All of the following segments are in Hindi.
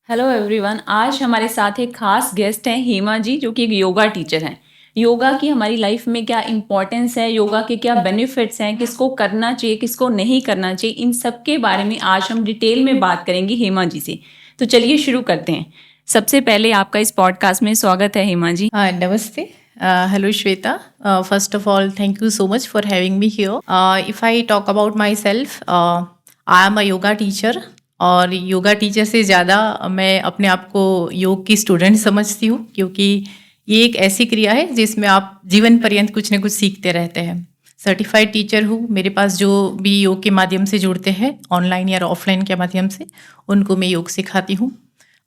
Hello everyone. आज हमारे साथ एक खास गेस्ट हैं हेमा जी, जो कि एक योगा टीचर हैं। योगा की हमारी लाइफ में क्या इम्पोर्टेंस है, योगा के क्या बेनिफिट्स हैं, किसको करना चाहिए किसको नहीं करना चाहिए, इन सब के बारे में आज हम डिटेल में बात करेंगे हेमा जी से। तो चलिए शुरू करते हैं। सबसे पहले आपका इस पॉडकास्ट में स्वागत है Hema ji. Namaste. Hello, Shweta. First of all, thank you so much for having me here. If I talk about myself, I am a yoga teacher. और योगा टीचर से ज़्यादा मैं अपने आप को योग की स्टूडेंट समझती हूँ, क्योंकि ये एक ऐसी क्रिया है जिसमें आप जीवन पर्यंत कुछ न कुछ सीखते रहते हैं। सर्टिफाइड टीचर हूँ। मेरे पास जो भी योग के माध्यम से जुड़ते हैं, ऑनलाइन या ऑफलाइन के माध्यम से, उनको मैं योग सिखाती हूँ।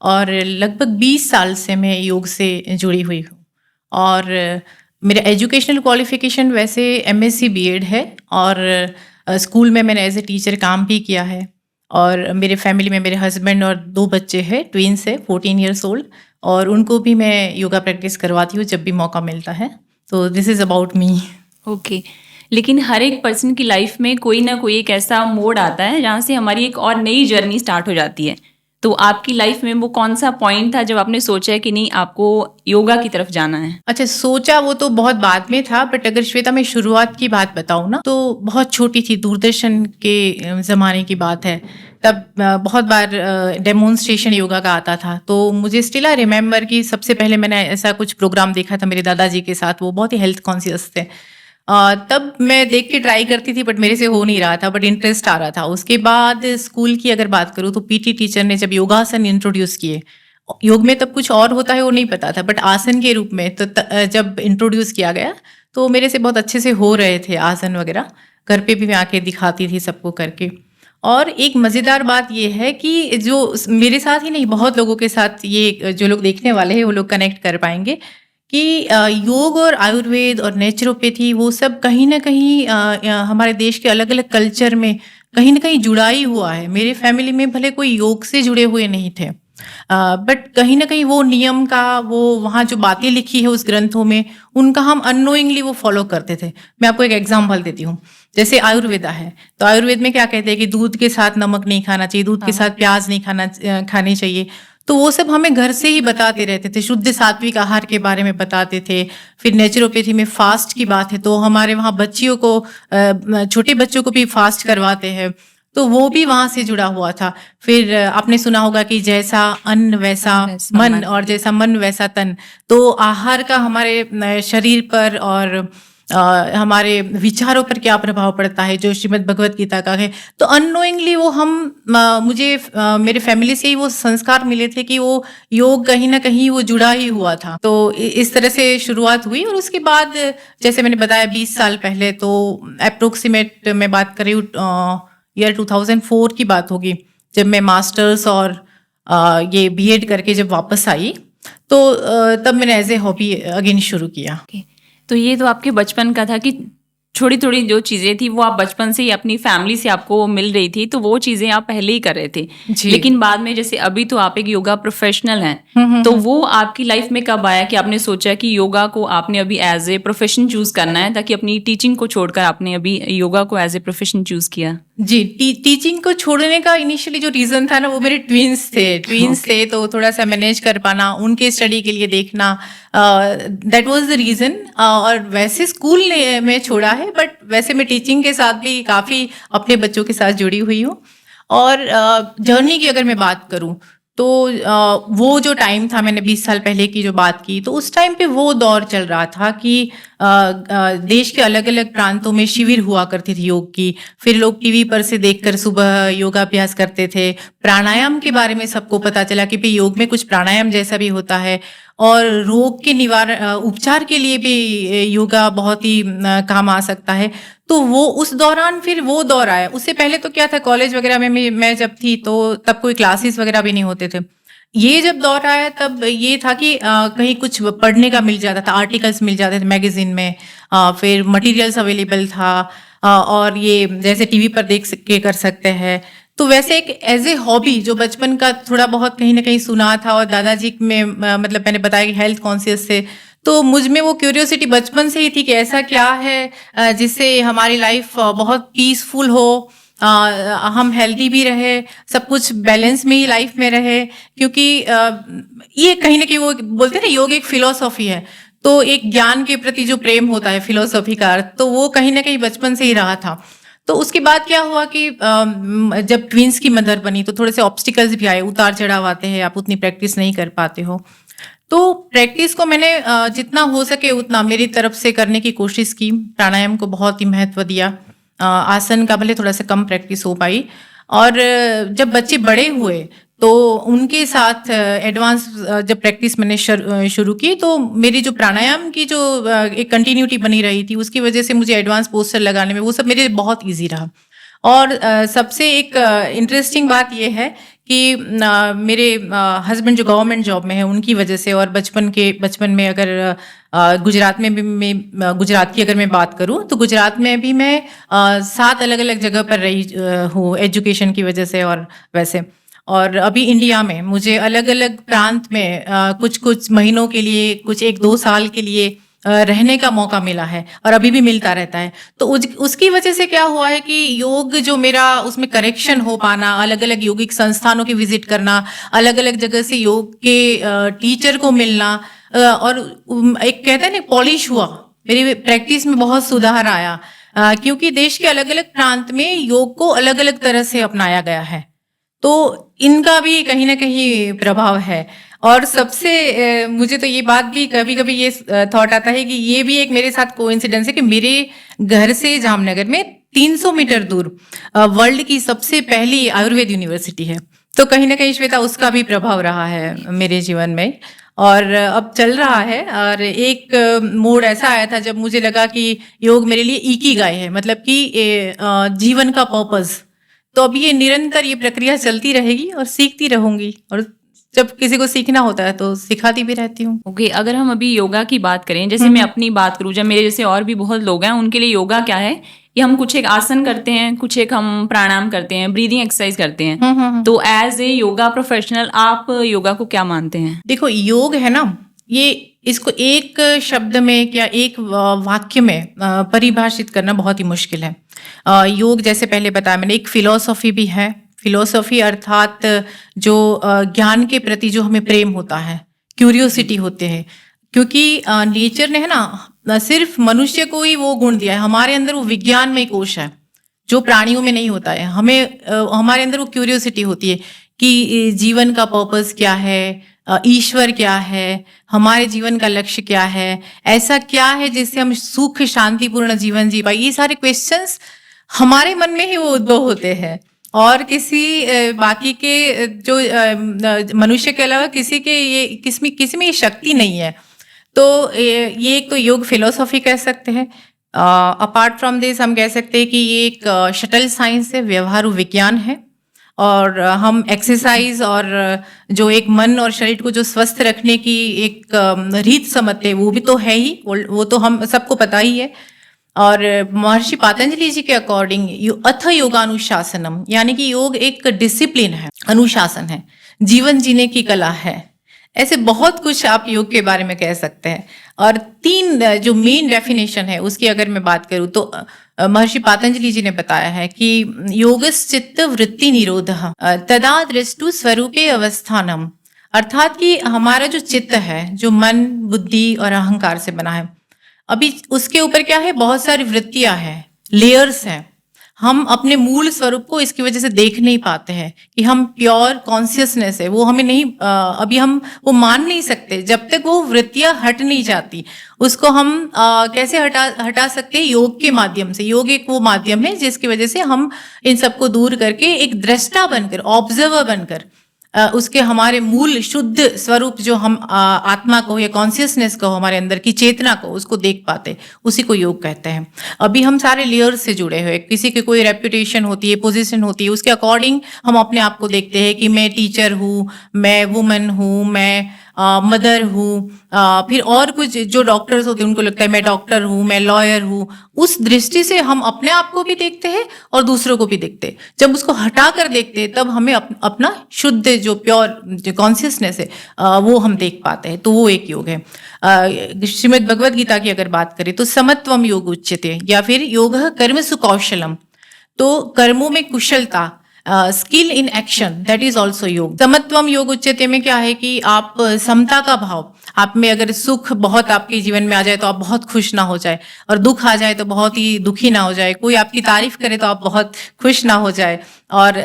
और लगभग 20 साल से मैं योग से जुड़ी हुई हूँ। और मेरा एजुकेशनल क्वालिफिकेशन वैसे एमएससी बीएड है, और स्कूल में मैंने एज ए टीचर काम भी किया है। और मेरे फैमिली में मेरे हस्बैंड और 2 बच्चे हैं, ट्विंस है, 14 ईयर्स ओल्ड, और उनको भी मैं योगा प्रैक्टिस करवाती हूँ जब भी मौका मिलता है। तो this is about me. Okay. लेकिन हर एक पर्सन की लाइफ में कोई ना कोई एक ऐसा मोड़ आता है जहाँ से हमारी एक और नई जर्नी स्टार्ट हो जाती है। तो आपकी लाइफ में वो कौन सा पॉइंट था जब आपने सोचा है कि नहीं, आपको योगा की तरफ जाना है? अच्छा, सोचा वो तो बहुत बाद में था, बट अगर श्वेता मैं शुरुआत की बात बताऊँ ना, तो बहुत छोटी थी, दूरदर्शन के ज़माने की बात है। तब बहुत बार डेमोन्स्ट्रेशन योगा का आता था, तो मुझे स्टिल आई रिमेंबर कि सबसे पहले मैंने ऐसा कुछ प्रोग्राम देखा था मेरे दादाजी के साथ। वो बहुत ही हेल्थ कॉन्शियस थे। तब मैं देख के ट्राई करती थी, बट मेरे से हो नहीं रहा था, बट इंटरेस्ट आ रहा था। उसके बाद स्कूल की अगर बात करूँ, तो पीटी टीचर ने जब योगासन इंट्रोड्यूस किए, योग में तब कुछ और होता है वो नहीं पता था, बट आसन के रूप में तो जब इंट्रोड्यूस किया गया, तो मेरे से बहुत अच्छे से हो रहे थे आसन वगैरह। घर पे भी मैं आके दिखाती थी सबको करके। और एक मज़ेदार बात ये है कि जो मेरे साथ ही नहीं, बहुत लोगों के साथ, ये जो लोग देखने वाले हैं वो लोग कनेक्ट कर पाएंगे कि योग और आयुर्वेद और नेचुरोपैथी वो सब कहीं ना कहीं हमारे देश के अलग अलग कल्चर में कहीं ना कहीं जुड़ा ही हुआ है। मेरे फैमिली में भले कोई योग से जुड़े हुए नहीं थे, बट कहीं ना कहीं वो नियम का, वो वहाँ जो बातें लिखी है उस ग्रंथों में, उनका हम अननोइंगली वो फॉलो करते थे। मैं आपको एक एग्जांपल देती हूँ। जैसे आयुर्वेदा है, तो आयुर्वेद में क्या कहते हैं कि दूध के साथ नमक नहीं खाना चाहिए, दूध के साथ प्याज नहीं खानी चाहिए। तो वो सब हमें घर से ही बताते रहते थे। शुद्ध सात्विक आहार के बारे में बताते थे। फिर नेचुरोपैथी में फास्ट की बात है, तो हमारे वहाँ बच्चियों को, छोटे बच्चों को भी फास्ट करवाते हैं, तो वो भी वहां से जुड़ा हुआ था। फिर आपने सुना होगा कि जैसा अन्न वैसा मन, और जैसा मन वैसा तन। तो आहार का हमारे शरीर पर और हमारे विचारों पर क्या प्रभाव पड़ता है, जो श्रीमद् भगवत गीता का है। तो अननोइंगली वो मुझे मेरे फैमिली से ही वो संस्कार मिले थे कि वो योग कहीं ना कहीं वो जुड़ा ही हुआ था। तो इस तरह से शुरुआत हुई। और उसके बाद जैसे मैंने बताया 20 साल पहले, तो अप्रोक्सीमेट मैं बात कर रही हूँ, ईयर 2004 की बात होगी, जब मैं मास्टर्स और ये बीएड करके जब वापस आई, तो तब मैंने एज ए हॉबी अगेन शुरू किया। तो ये तो आपके बचपन का था कि थोड़ी थोड़ी जो चीजें थी वो आप बचपन से ही अपनी फैमिली से आपको मिल रही थी, तो वो चीजें आप पहले ही कर रहे थे। लेकिन बाद में, जैसे अभी तो आप एक योगा प्रोफेशनल हैं, तो वो आपकी लाइफ में कब आया कि आपने सोचा कि योगा को आपने अभी एज ए प्रोफेशन चूज करना है, ताकि अपनी टीचिंग को छोड़कर आपने अभी योगा को एज ए प्रोफेशन चूज किया? जी, टीचिंग को छोड़ने का इनिशियली जो रीजन था ना, वो मेरे ट्विंस थे, तो थोड़ा सा मैनेज कर पाना, उनके स्टडी के लिए देखना, दैट वाज द रीजन। और वैसे स्कूल ने मैं छोड़ा है, बट वैसे मैं टीचिंग के साथ भी काफी अपने बच्चों के साथ जुड़ी हुई हूँ। और जर्नी की अगर मैं बात करूँ, तो वो जो टाइम था, मैंने 20 साल पहले की जो बात की, तो उस टाइम पे वो दौर चल रहा था कि देश के अलग अलग प्रांतों में शिविर हुआ करती थी योग की। फिर लोग टीवी पर से देखकर सुबह योगाभ्यास करते थे। प्राणायाम के बारे में सबको पता चला कि भाई योग में कुछ प्राणायाम जैसा भी होता है, और रोग के निवारण, उपचार के लिए भी योगा बहुत ही काम आ सकता है। तो वो उस दौरान फिर वो दौर आया। उससे पहले तो क्या था, कॉलेज वगैरह में मैं जब थी, तो तब कोई क्लासेस वगैरह भी नहीं होते थे। ये जब दौर आया, तब ये था कि कहीं कुछ पढ़ने का मिल जाता था, आर्टिकल्स मिल जाते थे मैगजीन में, फिर मटेरियल्स अवेलेबल था, और ये जैसे टीवी पर देख के कर सकते हैं। तो वैसे एक एज ए हॉबी जो बचपन का थोड़ा बहुत कहीं ना कहीं सुना था, और दादाजी में मतलब मैंने बताया कि हेल्थ कॉन्शियस से, तो मुझ में वो क्यूरियोसिटी बचपन से ही थी कि ऐसा क्या है जिससे हमारी लाइफ बहुत पीसफुल हो, हम हेल्दी भी रहे, सब कुछ बैलेंस में ही लाइफ में रहे, क्योंकि ये कहीं ना कहीं वो बोलते हैं ना, योग एक फिलोसॉफी है, तो एक ज्ञान के प्रति जो प्रेम होता है फिलोसॉफी का अर्थ, तो वो कहीं ना कहीं बचपन से ही रहा था। तो उसके बाद क्या हुआ कि जब ट्विंस की मदर बनी तो थोड़े से ऑब्स्टिकल्स भी आए, उतार चढ़ाव आते हैं, आप उतनी प्रैक्टिस नहीं कर पाते हो। तो प्रैक्टिस को मैंने जितना हो सके उतना मेरी तरफ से करने की कोशिश की, प्राणायाम को बहुत ही महत्व दिया, आसन का भले थोड़ा सा कम प्रैक्टिस हो पाई। और जब बच्चे बड़े हुए तो उनके साथ एडवांस जब प्रैक्टिस मैंने शुरू की, तो मेरी जो प्राणायाम की जो एक कंटिन्यूटी बनी रही थी, उसकी वजह से मुझे एडवांस पोस्चर लगाने में वो सब मेरे बहुत इजी रहा। और सबसे एक इंटरेस्टिंग बात यह है कि मेरे हस्बैंड जो गवर्नमेंट जॉब में है, उनकी वजह से, और बचपन में अगर गुजरात में भी गुजरात की अगर मैं बात करूं तो गुजरात में भी मैं 7 अलग अलग जगह पर रही हूँ एजुकेशन की वजह से, और वैसे। और अभी इंडिया में मुझे अलग अलग प्रांत में कुछ महीनों के लिए, कुछ 1-2 साल के लिए रहने का मौका मिला है, और अभी भी मिलता रहता है। तो उसकी वजह से क्या हुआ है कि योग जो मेरा उसमें करेक्शन हो पाना, अलग अलग योगिक संस्थानों की विजिट करना, अलग अलग जगह से योग के टीचर को मिलना, और एक कहते हैं ना पॉलिश हुआ, मेरी प्रैक्टिस में बहुत सुधार आया, क्योंकि देश के अलग अलग प्रांत में योग को अलग अलग तरह से अपनाया गया है। तो इनका भी कहीं ना कहीं प्रभाव है। और सबसे मुझे तो ये बात भी कभी कभी ये थॉट आता है कि ये भी एक मेरे साथ कोइंसिडेंस है कि मेरे घर से जामनगर में 300 मीटर दूर वर्ल्ड की सबसे पहली आयुर्वेद यूनिवर्सिटी है। तो कहीं ना कहीं श्वेता उसका भी प्रभाव रहा है मेरे जीवन में, और अब चल रहा है। और एक मोड़ ऐसा आया था जब मुझे लगा कि योग मेरे लिए इकिगाई है, मतलब कि जीवन का पर्पस। तो अब ये निरंतर ये प्रक्रिया चलती रहेगी और सीखती रहूंगी, और जब किसी को सीखना होता है तो सिखाती भी रहती हूँ। ओके, अगर हम अभी योगा की बात करें, जैसे मैं अपनी बात करूँ, जब मेरे जैसे और भी बहुत लोग हैं, उनके लिए योगा क्या है कि हम कुछ एक आसन करते हैं, कुछ एक हम प्राणायाम करते हैं, ब्रीदिंग एक्सरसाइज करते हैं। तो एज ए योगा प्रोफेशनल आप योगा को क्या मानते हैं? देखो, योग है ना, ये इसको एक शब्द में या एक वाक्य में परिभाषित करना बहुत ही मुश्किल है। योग जैसे पहले बताया मैंने, एक फिलॉसफी भी है। फिलॉसफी अर्थात जो ज्ञान के प्रति जो हमें प्रेम होता है, क्यूरियोसिटी होते हैं, क्योंकि नेचर ने है ना सिर्फ मनुष्य को ही वो गुण दिया है, हमारे अंदर वो विज्ञान में कोश है जो प्राणियों में नहीं होता है। हमें हमारे अंदर वो क्यूरियोसिटी होती है कि जीवन का पर्पस क्या है, ईश्वर क्या है, हमारे जीवन का लक्ष्य क्या है, ऐसा क्या है जिससे हम सुख शांतिपूर्ण जीवन जी पाए। ये सारे क्वेश्चंस हमारे मन में ही वो उद्भव होते हैं, और किसी बाकी के जो मनुष्य के अलावा किसी में ये शक्ति नहीं है। तो ये एक तो योग फिलोसॉफी कह सकते हैं। अपार्ट फ्रॉम दिस हम कह सकते हैं कि ये एक शटल साइंस है, व्यवहारु विज्ञान है। और हम एक्सरसाइज और जो एक मन और शरीर को जो स्वस्थ रखने की एक रीत समझते हैं, वो भी तो है ही, वो तो हम सबको पता ही है। और महर्षि पातंजलि जी के अकॉर्डिंग अथ योगानुशासनम, यानी कि योग एक डिसिप्लिन है, अनुशासन है, जीवन जीने की कला है। ऐसे बहुत कुछ आप योग के बारे में कह सकते हैं। और 3 जो मेन डेफिनेशन है उसकी अगर मैं बात करूं तो महर्षि पातंजलि जी ने बताया है कि योगश्चित्त वृत्ति निरोधः तदा दृष्टु स्वरूपे अवस्थानम, अर्थात कि हमारा जो चित्त है, जो मन, बुद्धि और अहंकार से बना है, अभी उसके ऊपर क्या है, बहुत सारी वृत्तियां हैं, लेयर्स हैं। हम अपने मूल स्वरूप को इसकी वजह से देख नहीं पाते हैं कि हम प्योर कॉन्शियसनेस है, वो हमें नहीं, अभी हम वो मान नहीं सकते जब तक वो वृत्तियां हट नहीं जाती। उसको हम कैसे हटा सकते हैं? योग के माध्यम से। योग एक वो माध्यम है जिसकी वजह से हम इन सबको दूर करके एक दृष्टा बनकर, ऑब्जर्वर बनकर, उसके हमारे मूल शुद्ध स्वरूप जो हम आत्मा को या कॉन्शियसनेस को, हमारे अंदर की चेतना को, उसको देख पाते, उसी को योग कहते हैं। अभी हम सारे लेयर्स से जुड़े हुए, किसी की कोई रेपुटेशन होती है, पोजीशन होती है, उसके अकॉर्डिंग हम अपने आप को देखते हैं कि मैं टीचर हूँ, मैं वुमन हूँ, मैं मदर हूँ, फिर और कुछ जो डॉक्टर्स होते हैं उनको लगता है मैं डॉक्टर हूँ, मैं लॉयर हूँ। उस दृष्टि से हम अपने आप को भी देखते हैं और दूसरों को भी देखते हैं। जब उसको हटा कर देखते हैं तब हमें अपना शुद्ध जो प्योर जो कॉन्शियसनेस है वो हम देख पाते हैं। तो वो एक योग है। श्रीमद् भगवद गीता की अगर बात करें तो समत्वम योग उच्यते, या फिर योग कर्मसु कौशलम। तो कर्मों में कुशलता, skill in action, that is also योग। समत्वम योग उच्यते में क्या है कि आप समता का भाव, आप में अगर सुख बहुत आपके जीवन में आ जाए तो आप बहुत खुश ना हो जाए, और दुख आ जाए तो बहुत ही दुखी ना हो जाए, कोई आपकी तारीफ करे तो आप बहुत खुश ना हो जाए, और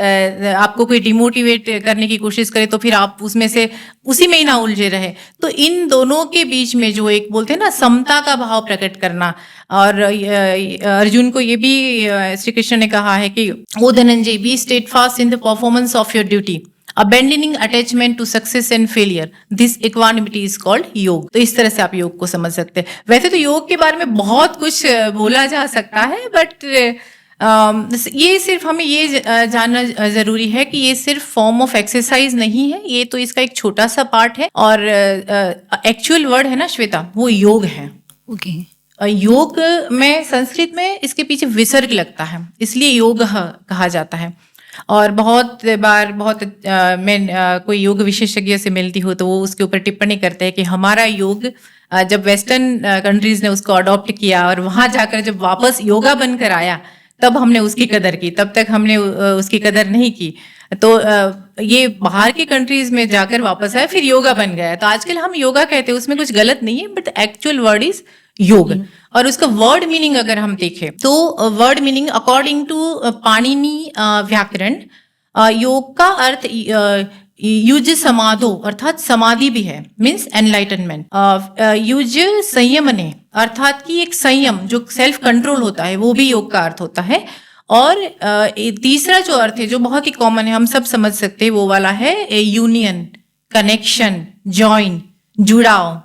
आपको कोई डिमोटिवेट करने की कोशिश करे तो फिर आप उसमें से उसी में ही ना उलझे रहे। तो इन दोनों के बीच में जो एक बोलते हैं ना समता का भाव प्रकट करना, और अर्जुन को ये भी श्री कृष्ण ने कहा है कि O Dhananjay, be steadfast in the performance of your duty, abandoning attachment to success and failure, this equanimity is called योग। तो इस तरह से आप योग को समझ सकते हैं। वैसे तो योग के बारे में बहुत कुछ बोला जा सकता है, बट ये सिर्फ हमें ये जानना जरूरी है कि ये सिर्फ फॉर्म ऑफ एक्सरसाइज नहीं है, ये तो इसका एक छोटा सा पार्ट है, और एक्चुअल वर्ड है ना श्वेता, वो योग है। ओके। योग में संस्कृत में इसके पीछे विसर्ग लगता है, इसलिए योग कहा जाता है। और बहुत बार मैं कोई योग विशेषज्ञ से मिलती हूँ तो वो उसके ऊपर टिप्पणी करते हैं कि हमारा योग जब वेस्टर्न कंट्रीज ने उसको अडॉप्ट किया और वहां जाकर जब वापस योगा बनकर आया तब हमने उसकी कदर की, तब तक हमने उसकी कदर नहीं की। तो ये बाहर की कंट्रीज में जाकर वापस आया, फिर योगा बन गया। तो आजकल हम योगा कहते हैं, उसमें कुछ गलत नहीं है, बट एक्चुअल वर्ड इज योग। और उसका वर्ड मीनिंग अगर हम देखें तो word meaning according to Panini व्याकरण, योग का अर्थ युज समाधो अर्थात समाधि भी है, मीन्स एनलाइटनमेंट। युज संयमने अर्थात कि एक संयम जो सेल्फ कंट्रोल होता है, वो भी योग का अर्थ होता है। और तीसरा जो अर्थ है जो बहुत ही कॉमन है, हम सब समझ सकते हैं, वो वाला है यूनियन, कनेक्शन, जॉइन, जुड़ाव,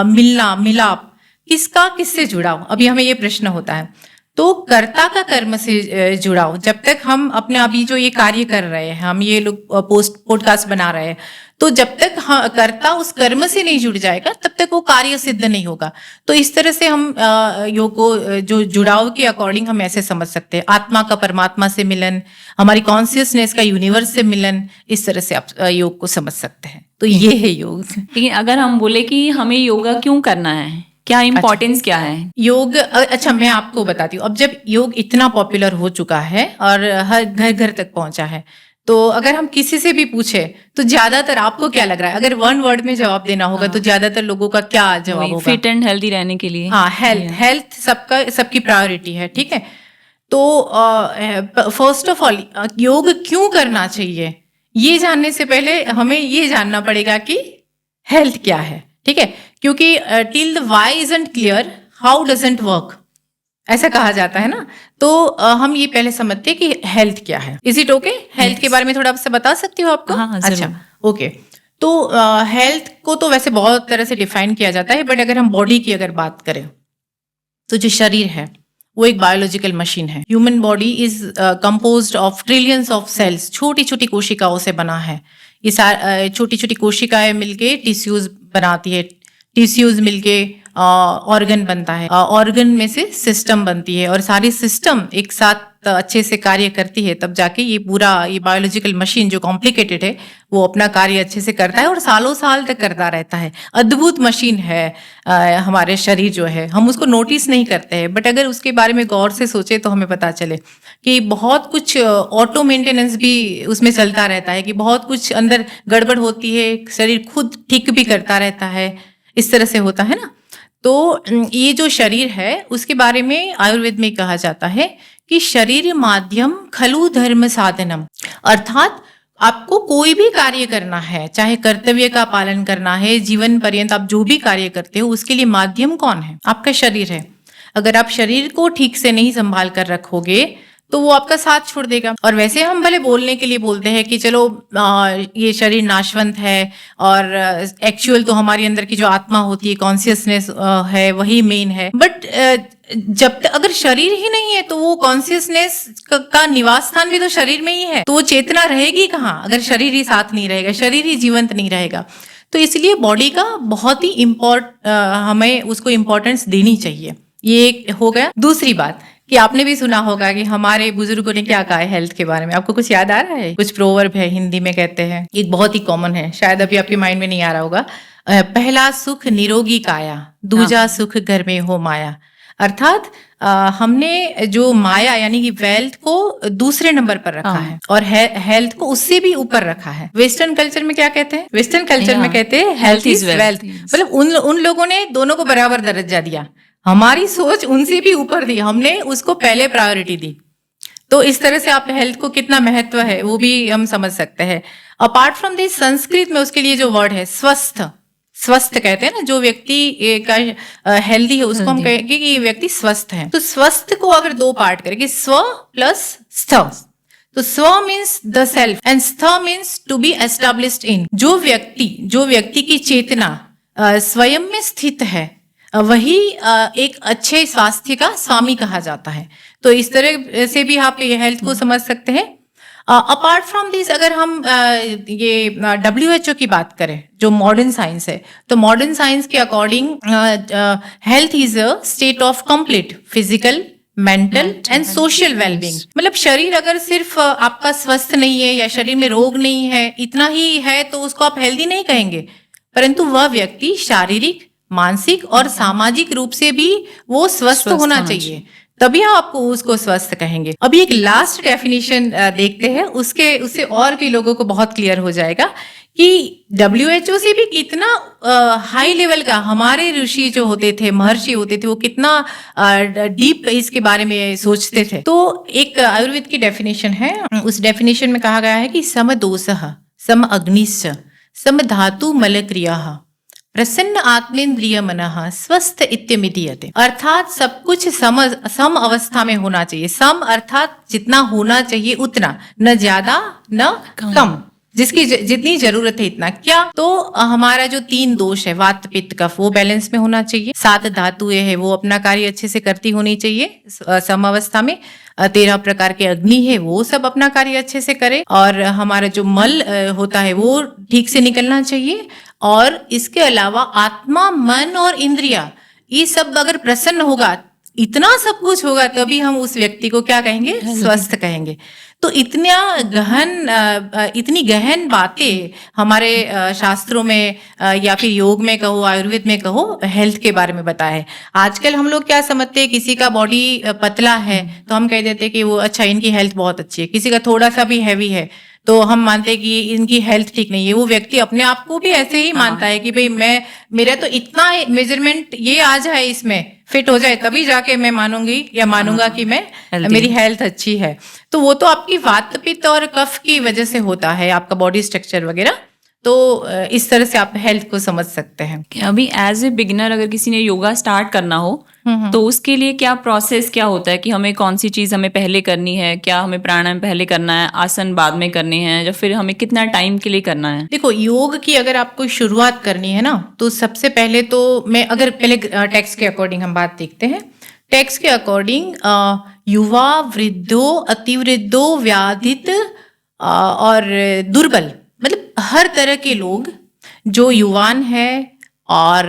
मिलना, मिलाप। किसका किससे जुड़ाव, अभी हमें ये प्रश्न होता है। तो कर्ता का कर्म से जुड़ाव, जब तक हम अपने अभी जो ये कार्य कर रहे हैं, हम ये लोग पॉडकास्ट बना रहे हैं, तो जब तक कर्ता उस कर्म से नहीं जुड़ जाएगा तब तक वो कार्य सिद्ध नहीं होगा। तो इस तरह से हम योग को जो जुड़ाव के अकॉर्डिंग हम ऐसे समझ सकते हैं, आत्मा का परमात्मा से मिलन, हमारी कॉन्शियसनेस का यूनिवर्स से मिलन, इस तरह से आप योग को समझ सकते हैं। तो ये है योग। लेकिन अगर हम बोले कि हमें योगा क्यों करना है, क्या इम्पोर्टेंस क्या है योग? अच्छा, मैं आपको बताती हूँ। अब जब योग इतना पॉपुलर हो चुका है और हर घर घर तक पहुंचा है, तो अगर हम किसी से भी पूछे तो ज्यादातर आपको क्या लग रहा है, अगर वन वर्ड में जवाब देना होगा तो ज्यादातर लोगों का क्या जवाब होगा? फिट एंड हेल्दी रहने के लिए। हाँ, हेल्थ सबकी प्रायोरिटी है, ठीक है। तो फर्स्ट ऑफ ऑल योग क्यों करना चाहिए, ये जानने से पहले हमें ये जानना पड़ेगा कि हेल्थ क्या है, ठीक है। क्योंकि till the why isn't clear how doesn't work, ऐसा कहा जाता है ना। तो हम ये पहले समझते हैं कि हेल्थ क्या है। Is it okay? हेल्थ के बारे में थोड़ा आपसे बता सकती हो आपको? हाँ, अच्छा, ओके। तो हेल्थ को तो वैसे बहुत तरह से डिफाइन किया जाता है, बट अगर हम बॉडी की अगर बात करें तो जो शरीर है वो एक बायोलॉजिकल मशीन है। Human body is composed of trillions of cells, छोटी छोटी कोशिकाओं से बना है। ये छोटी छोटी कोशिकाएं मिलके टिश्यूज बनाती है, टिश्यूज मिलके ऑर्गन बनता है, ऑर्गन में से सिस्टम बनती है, और सारी सिस्टम एक साथ अच्छे से कार्य करती है, तब जाके ये बायोलॉजिकल मशीन जो कॉम्प्लिकेटेड है वो अपना कार्य अच्छे से करता है और सालों साल तक करता रहता है। अद्भुत मशीन है हमारे शरीर जो है, हम उसको नोटिस नहीं करते हैं, बट अगर उसके बारे में गौर से सोचे तो हमें पता चले कि बहुत कुछ ऑटो मेंटेनेंस भी उसमें चलता रहता है, कि बहुत कुछ अंदर गड़बड़ होती है, शरीर खुद ठीक भी करता रहता है, इस तरह से होता है ना। तो ये जो शरीर है उसके बारे में आयुर्वेद में कहा जाता है कि शरीर माध्यम खलु धर्म साधनम, अर्थात आपको कोई भी कार्य करना है, चाहे कर्तव्य का पालन करना है, जीवन पर्यंत आप जो भी कार्य करते हो, उसके लिए माध्यम कौन है? आपका शरीर है। अगर आप शरीर को ठीक से नहीं संभाल कर रखोगे तो वो आपका साथ छोड़ देगा। और वैसे हम भले बोलने के लिए बोलते हैं कि चलो ये शरीर नाशवंत है, और एक्चुअल तो हमारी अंदर की जो आत्मा होती है, कॉन्शियसनेस है, वही मेन है। बट जब तक अगर शरीर ही नहीं है तो वो कॉन्शियसनेस का निवास स्थान भी तो शरीर में ही है, तो वो चेतना रहेगी कहाँ अगर शरीर ही साथ नहीं रहेगा, शरीर ही जीवंत नहीं रहेगा। तो इसलिए बॉडी का बहुत ही हमें उसको इम्पोर्टेंस देनी चाहिए। ये हो गया। दूसरी बात कि आपने भी सुना होगा कि हमारे बुजुर्गों ने क्या कहा है हेल्थ के बारे में, आपको कुछ याद आ रहा है? कुछ प्रोवर्ब है, हिंदी में कहते हैं, एक बहुत ही कॉमन है, शायद अभी आपके माइंड में नहीं आ रहा होगा। पहला सुख निरोगी काया, दूजा सुख घर में हो माया। अर्थात हमने जो माया यानी कि वेल्थ को दूसरे नंबर पर रखा है और हेल्थ को उससे भी ऊपर रखा है। वेस्टर्न कल्चर में क्या कहते हैं? वेस्टर्न कल्चर में कहते हैं हेल्थ इज वेल्थ, मतलब उन लोगों ने दोनों को बराबर दर्जा दिया। हमारी सोच उनसे भी ऊपर दी, हमने उसको पहले प्रायोरिटी दी। तो इस तरह से आप हेल्थ को कितना महत्व है वो भी हम समझ सकते हैं। अपार्ट फ्रॉम दिस, संस्कृत में उसके लिए जो वर्ड है स्वस्थ, स्वस्थ कहते हैं ना, जो व्यक्ति का हेल्दी है उसको हम कहेंगे कि ये व्यक्ति स्वस्थ है। तो स्वस्थ को अगर दो पार्ट करेंगे, स्व प्लस स्थ, तो स्व मीन्स द सेल्फ एंड स्थ means to be established in. जो व्यक्ति की चेतना स्वयं में स्थित है वही एक अच्छे स्वास्थ्य का स्वामी कहा जाता है। तो इस तरह से भी आप ये हेल्थ को समझ सकते हैं। अपार्ट फ्रॉम दिस, अगर हम ये WHO की बात करें जो मॉडर्न साइंस है, तो मॉडर्न साइंस के according health is a state of complete physical, mental and social wellbeing. मतलब शरीर अगर सिर्फ आपका स्वस्थ नहीं है या शरीर में रोग नहीं है, इतना ही है, तो उसको आप हेल्दी नहीं कहेंगे, परंतु वह व्यक्ति शारीरिक, मानसिक और सामाजिक रूप से भी वो स्वस्थ होना चाहिए, तभी हम आपको उसको स्वस्थ कहेंगे। अभी एक लास्ट डेफिनेशन देखते हैं, उससे और भी लोगों को बहुत क्लियर हो जाएगा कि WHO से भी कितना हाई लेवल का हमारे ऋषि जो होते थे, महर्षि होते थे, वो कितना डीप इसके बारे में सोचते थे। तो एक आयुर्वेद की डेफिनेशन है, उस डेफिनेशन में कहा गया है कि सम दोषः, सम अग्निश्च, सम धातु मल क्रियाः, प्रसन्न आत्मेन्द्रिय मनः स्वस्थ इत्यमिदीयते। अर्थात सब कुछ सम अवस्था में होना चाहिए। सम अर्थात जितना होना चाहिए उतना, न ज्यादा न कम, जिसकी जितनी जरूरत है इतना। क्या? तो हमारा जो 3 दोष है, वात पित्त कफ, वो बैलेंस में होना चाहिए। 7 धातुएं है वो अपना कार्य अच्छे से करती होनी चाहिए सम अवस्था में। 13 प्रकार के अग्नि है वो सब अपना कार्य अच्छे से करे, और हमारा जो मल होता है वो ठीक से निकलना चाहिए। और इसके अलावा आत्मा, मन और इंद्रिया, ये सब अगर प्रसन्न होगा, इतना सब कुछ होगा, तभी हम उस व्यक्ति को क्या कहेंगे? स्वस्थ कहेंगे। तो इतनी गहन बातें हमारे शास्त्रों में या फिर योग में कहो, आयुर्वेद में कहो, हेल्थ के बारे में बताया है। आजकल हम लोग क्या समझते हैं, किसी का बॉडी पतला है तो हम कह देते हैं कि वो अच्छा, इनकी हेल्थ बहुत अच्छी है। किसी का थोड़ा सा भी हैवी है तो हम मानते हैं कि इनकी हेल्थ ठीक नहीं है। वो व्यक्ति अपने आप को भी ऐसे ही मानता है कि भाई मेरा तो इतना मेजरमेंट ये आ जाए, इसमें फिट हो जाए, तभी जाके मैं मानूंगी या मानूंगा कि मेरी हेल्थ अच्छी है। तो वो तो आपकी वात पित्त और कफ की वजह से होता है, आपका बॉडी स्ट्रक्चर वगैरह। तो इस तरह से आप हेल्थ को समझ सकते हैं। अभी एज ए बिगिनर अगर किसी ने योगा स्टार्ट करना हो तो उसके लिए क्या प्रोसेस क्या होता है कि हमें कौन सी चीज हमें पहले करनी है? क्या हमें प्राणायाम पहले करना है, आसन बाद में करने हैं, या फिर हमें कितना टाइम के लिए करना है? देखो, योग की अगर आपको शुरुआत करनी है ना, तो सबसे पहले तो मैं अगर पहले टेक्स्ट के अकॉर्डिंग हम बात देखते हैं। टेक्स्ट के अकॉर्डिंग युवा, वृद्धो, अतिवृद्धो, व्याधित और दुर्बल, मतलब हर तरह के लोग जो युवान है और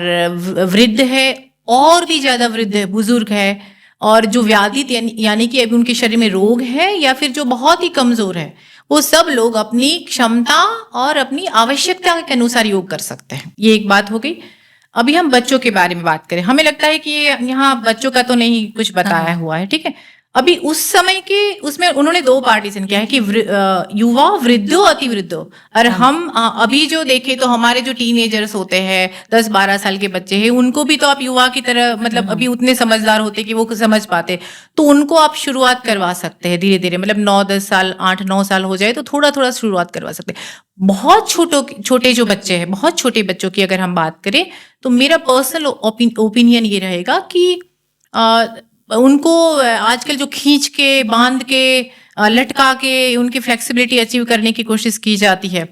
वृद्ध है और भी ज्यादा वृद्ध है, बुजुर्ग है, और जो व्याधित यानी कि अभी उनके शरीर में रोग है या फिर जो बहुत ही कमजोर है, वो सब लोग अपनी क्षमता और अपनी आवश्यकता के अनुसार योग कर सकते हैं। ये एक बात हो गई। अभी हम बच्चों के बारे में बात करें। हमें लगता है कि यहाँ बच्चों का तो नहीं कुछ बताया हुआ है, ठीक है। अभी उस समय के उसमें उन्होंने 2 पार्टीशन किया है कि युवा, वृद्धो, अतिवृद्धो। और हम अभी जो देखें तो हमारे जो टीनेजर्स होते हैं, 10-12 साल के बच्चे हैं, उनको भी तो आप युवा की तरह, मतलब अभी उतने समझदार होते कि वो समझ पाते, तो उनको आप शुरुआत करवा सकते हैं धीरे धीरे। मतलब 9-10 साल, 8-9 साल हो जाए तो थोड़ा थोड़ा शुरुआत करवा सकते हैं। बहुत छोटे जो बच्चे हैं, बहुत छोटे बच्चों की अगर हम बात करें, तो मेरा पर्सनल ओपिनियन ये रहेगा कि उनको आजकल जो खींच के, बांध के, लटका के उनकी फ्लेक्सिबिलिटी अचीव करने की कोशिश की जाती है,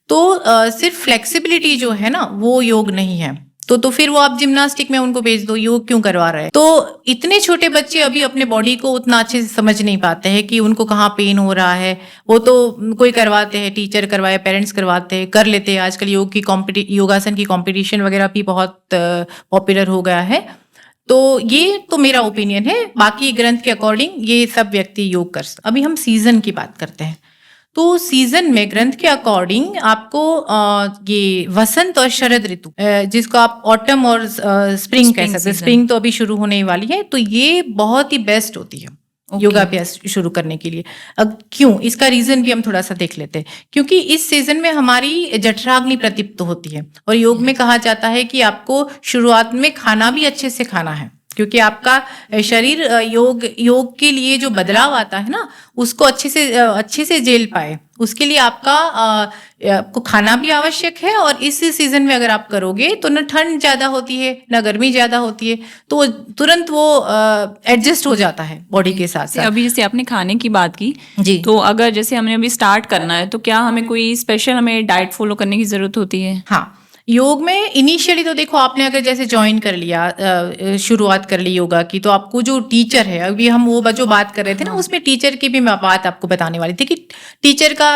तो सिर्फ फ्लेक्सिबिलिटी जो है ना वो योग नहीं है। तो फिर वो आप जिम्नास्टिक में उनको भेज दो, योग क्यों करवा रहे हैं? तो इतने छोटे बच्चे अभी अपने बॉडी को उतना अच्छे से समझ नहीं पाते हैं कि उनको कहाँ पेन हो रहा है। वो तो कोई करवाते हैं, टीचर करवाए, पेरेंट्स करवाते हैं, कर लेते हैं। आजकल योगासन की कॉम्पिटिशन वगैरह भी बहुत पॉपुलर हो गया है। तो ये तो मेरा ओपिनियन है। बाकी ग्रंथ के अकॉर्डिंग ये सब व्यक्ति योग कर सकते। अभी हम सीजन की बात करते हैं। तो सीजन में ग्रंथ के अकॉर्डिंग आपको ये वसंत और शरद ऋतु, जिसको आप ऑटम और स्प्रिंग कह सकते हैं, स्प्रिंग तो अभी शुरू होने वाली है, तो ये बहुत ही बेस्ट होती है योगाभ्यास शुरू करने के लिए। अब क्यों, इसका रीजन भी हम थोड़ा सा देख लेते हैं। क्योंकि इस सीजन में हमारी जठराग्नि प्रदीप्त होती है, और योग में कहा जाता है कि आपको शुरुआत में खाना भी अच्छे से खाना है, क्योंकि आपका शरीर योग के लिए जो बदलाव आता है ना, उसको अच्छे से झेल पाए, उसके लिए आपको खाना भी आवश्यक है। और इस सीजन में अगर आप करोगे तो न ठंड ज्यादा होती है न गर्मी ज्यादा होती है, तो तुरंत वो एडजस्ट हो जाता है बॉडी के साथ साथ। अभी जैसे आपने खाने की बात की जी, तो अगर जैसे हमने अभी स्टार्ट करना है तो क्या हमें कोई स्पेशल हमें डाइट फॉलो करने की जरूरत होती है? हाँ, योग में इनिशियली तो देखो, आपने अगर जैसे ज्वाइन कर लिया, शुरुआत कर ली योगा की, तो आपको जो टीचर है, अभी हम वो जो बात कर रहे थे ना, उसमें टीचर की भी मैं बात आपको बताने वाली थी कि टीचर का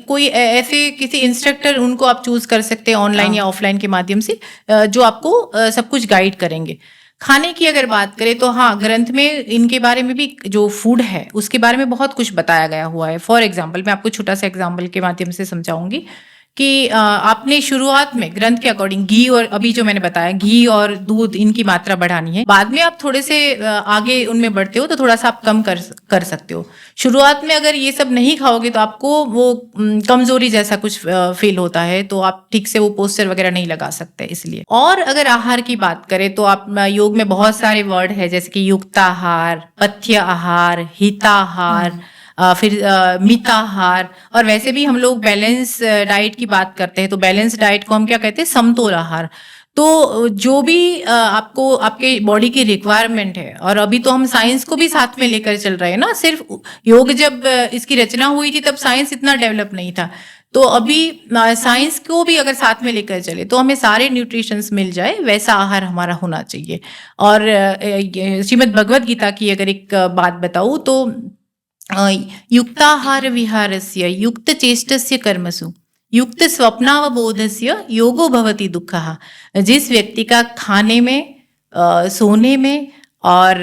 कोई ऐसे किसी इंस्ट्रक्टर उनको आप चूज कर सकते हैं ऑनलाइन या ऑफलाइन के माध्यम से, जो आपको सब कुछ गाइड करेंगे। खाने की अगर बात करें तो हाँ, ग्रंथ में इनके बारे में भी, जो फूड है उसके बारे में बहुत कुछ बताया गया हुआ है। फॉर एग्जाम्पल, मैं आपको छोटा सा एग्जाम्पल के माध्यम से समझाऊंगी कि आपने शुरुआत में ग्रंथ के अकॉर्डिंग घी, और अभी जो मैंने बताया घी और दूध, इनकी मात्रा बढ़ानी है। बाद में आप थोड़े से आगे उनमें बढ़ते हो तो थोड़ा सा आप कम कर सकते हो। शुरुआत में अगर ये सब नहीं खाओगे तो आपको वो कमजोरी जैसा कुछ फील होता है, तो आप ठीक से वो पोस्चर वगैरह नहीं लगा सकते इसलिए। और अगर आहार की बात करें तो आप योग में बहुत सारे वर्ड है, जैसे कि युक्ताहार, पथ्य आहार, हिताहार, फिर मिताहार, और वैसे भी हम लोग बैलेंस डाइट की बात करते हैं, तो बैलेंस डाइट को हम क्या कहते हैं, समतोल आहार। तो जो भी आपको आपके बॉडी की रिक्वायरमेंट है, और अभी तो हम साइंस को भी साथ में लेकर चल रहे हैं ना। सिर्फ योग जब इसकी रचना हुई थी तब साइंस इतना डेवलप नहीं था, तो अभी साइंस को भी अगर साथ में लेकर चले तो हमें सारे न्यूट्रिशंस मिल जाए, वैसा आहार हमारा होना चाहिए। और श्रीमद् भगवद गीता की अगर एक बात बताऊं तो युक्ताहार विहारस्य युक्त चेष्टस्य कर्मसु युक्त स्वप्नावबोधस्य योगो भवति दुःखः। जिस व्यक्ति का खाने में, सोने में और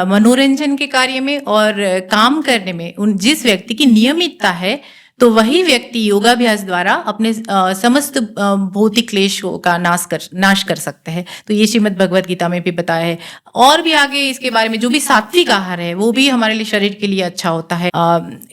मनोरंजन के कार्य में और काम करने में जिस व्यक्ति की नियमितता है, तो वही व्यक्ति योगाभ्यास द्वारा अपने समस्त भौतिक क्लेशों का नाश कर सकते हैं। तो ये श्रीमद् भगवद गीता में भी बताया है। और भी आगे इसके बारे में जो भी सात्विक आहार है वो भी हमारे लिए, शरीर के लिए अच्छा होता है।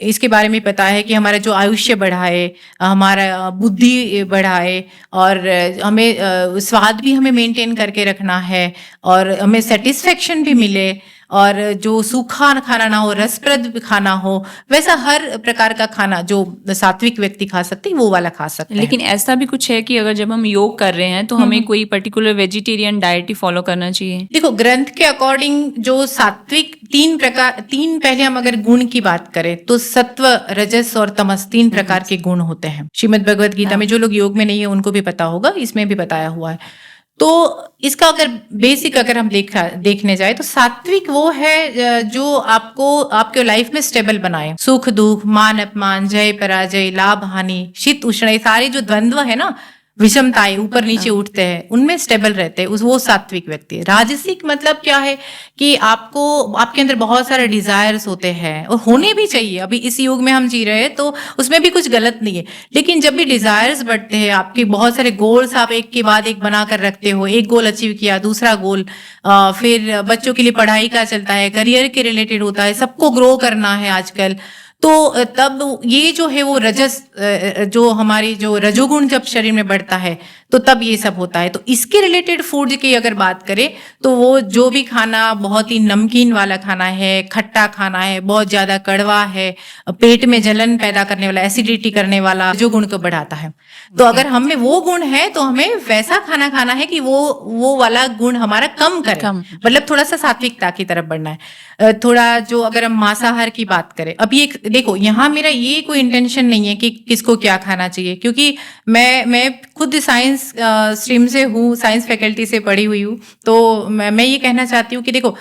इसके बारे में पता है कि हमारा जो आयुष्य बढ़ाए, हमारा बुद्धि बढ़ाए, और हमें स्वाद भी हमें मेंटेन करके रखना है, और हमें सेटिस्फेक्शन भी मिले, और जो सूखा खाना ना हो, रसप्रद खाना हो, वैसा हर प्रकार का खाना जो सात्विक व्यक्ति खा सकते हैं वो वाला खा सकते हैं। लेकिन ऐसा भी कुछ है कि अगर जब हम योग कर रहे हैं तो हमें कोई पर्टिकुलर वेजिटेरियन डाइट ही फॉलो करना चाहिए? देखो, ग्रंथ के अकॉर्डिंग जो सात्विक तीन पहले हम अगर गुण की बात करें तो सत्व, रजस और तमस, 3 प्रकार के गुण होते हैं। श्रीमद् भगवद गीता में, जो लोग योग में नहीं है उनको भी पता होगा, इसमें भी बताया हुआ है। तो इसका अगर बेसिक अगर हम देखने जाए तो सात्विक वो है जो आपको आपके लाइफ में स्टेबल बनाए। सुख दुख, मान अपमान, जय पराजय, लाभ हानि, शीत उष्ण, ये सारे जो द्वंद्व है ना, विषमताएं ऊपर नीचे उठते हैं, उनमें स्टेबल रहते हैं, वो सात्विक व्यक्ति है। राजसिक मतलब क्या है कि आपके अंदर बहुत सारे डिजायर्स होते हैं, और होने भी चाहिए। अभी इस युग में हम जी रहे हैं तो उसमें भी कुछ गलत नहीं है, लेकिन जब भी डिजायर्स बढ़ते हैं, आपके बहुत सारे गोल्स आप एक के बाद एक बनाकर रखते हो, एक गोल अचीव किया, दूसरा गोल, फिर बच्चों के लिए पढ़ाई का चलता है, करियर के रिलेटेड होता है, सबको ग्रो करना है आजकल, तो तब ये जो है वो रजस, जो हमारी जो रजोगुण जब शरीर में बढ़ता है तो तब ये सब होता है। तो इसके रिलेटेड फूड की अगर बात करें तो वो जो भी खाना बहुत ही नमकीन वाला खाना है, खट्टा खाना है, बहुत ज्यादा कड़वा है, पेट में जलन पैदा करने वाला, एसिडिटी करने वाला, जो गुण को बढ़ाता है। तो अगर हम में वो गुण है तो हमें वैसा खाना खाना है कि वो वाला गुण हमारा कम करे, मतलब थोड़ा सा सात्विकता की तरफ बढ़ना है। थोड़ा जो अगर हम मांसाहार की बात करें, अभी एक देखो, यहाँ मेरा ये कोई इंटेंशन नहीं है कि किसको क्या खाना चाहिए, क्योंकि मैं खुद साइंस स्ट्रीम से हूँ, साइंस फैकल्टी से पढ़ी हुई हूँ, तो मैं ये कहना चाहती हूँ कि देखो,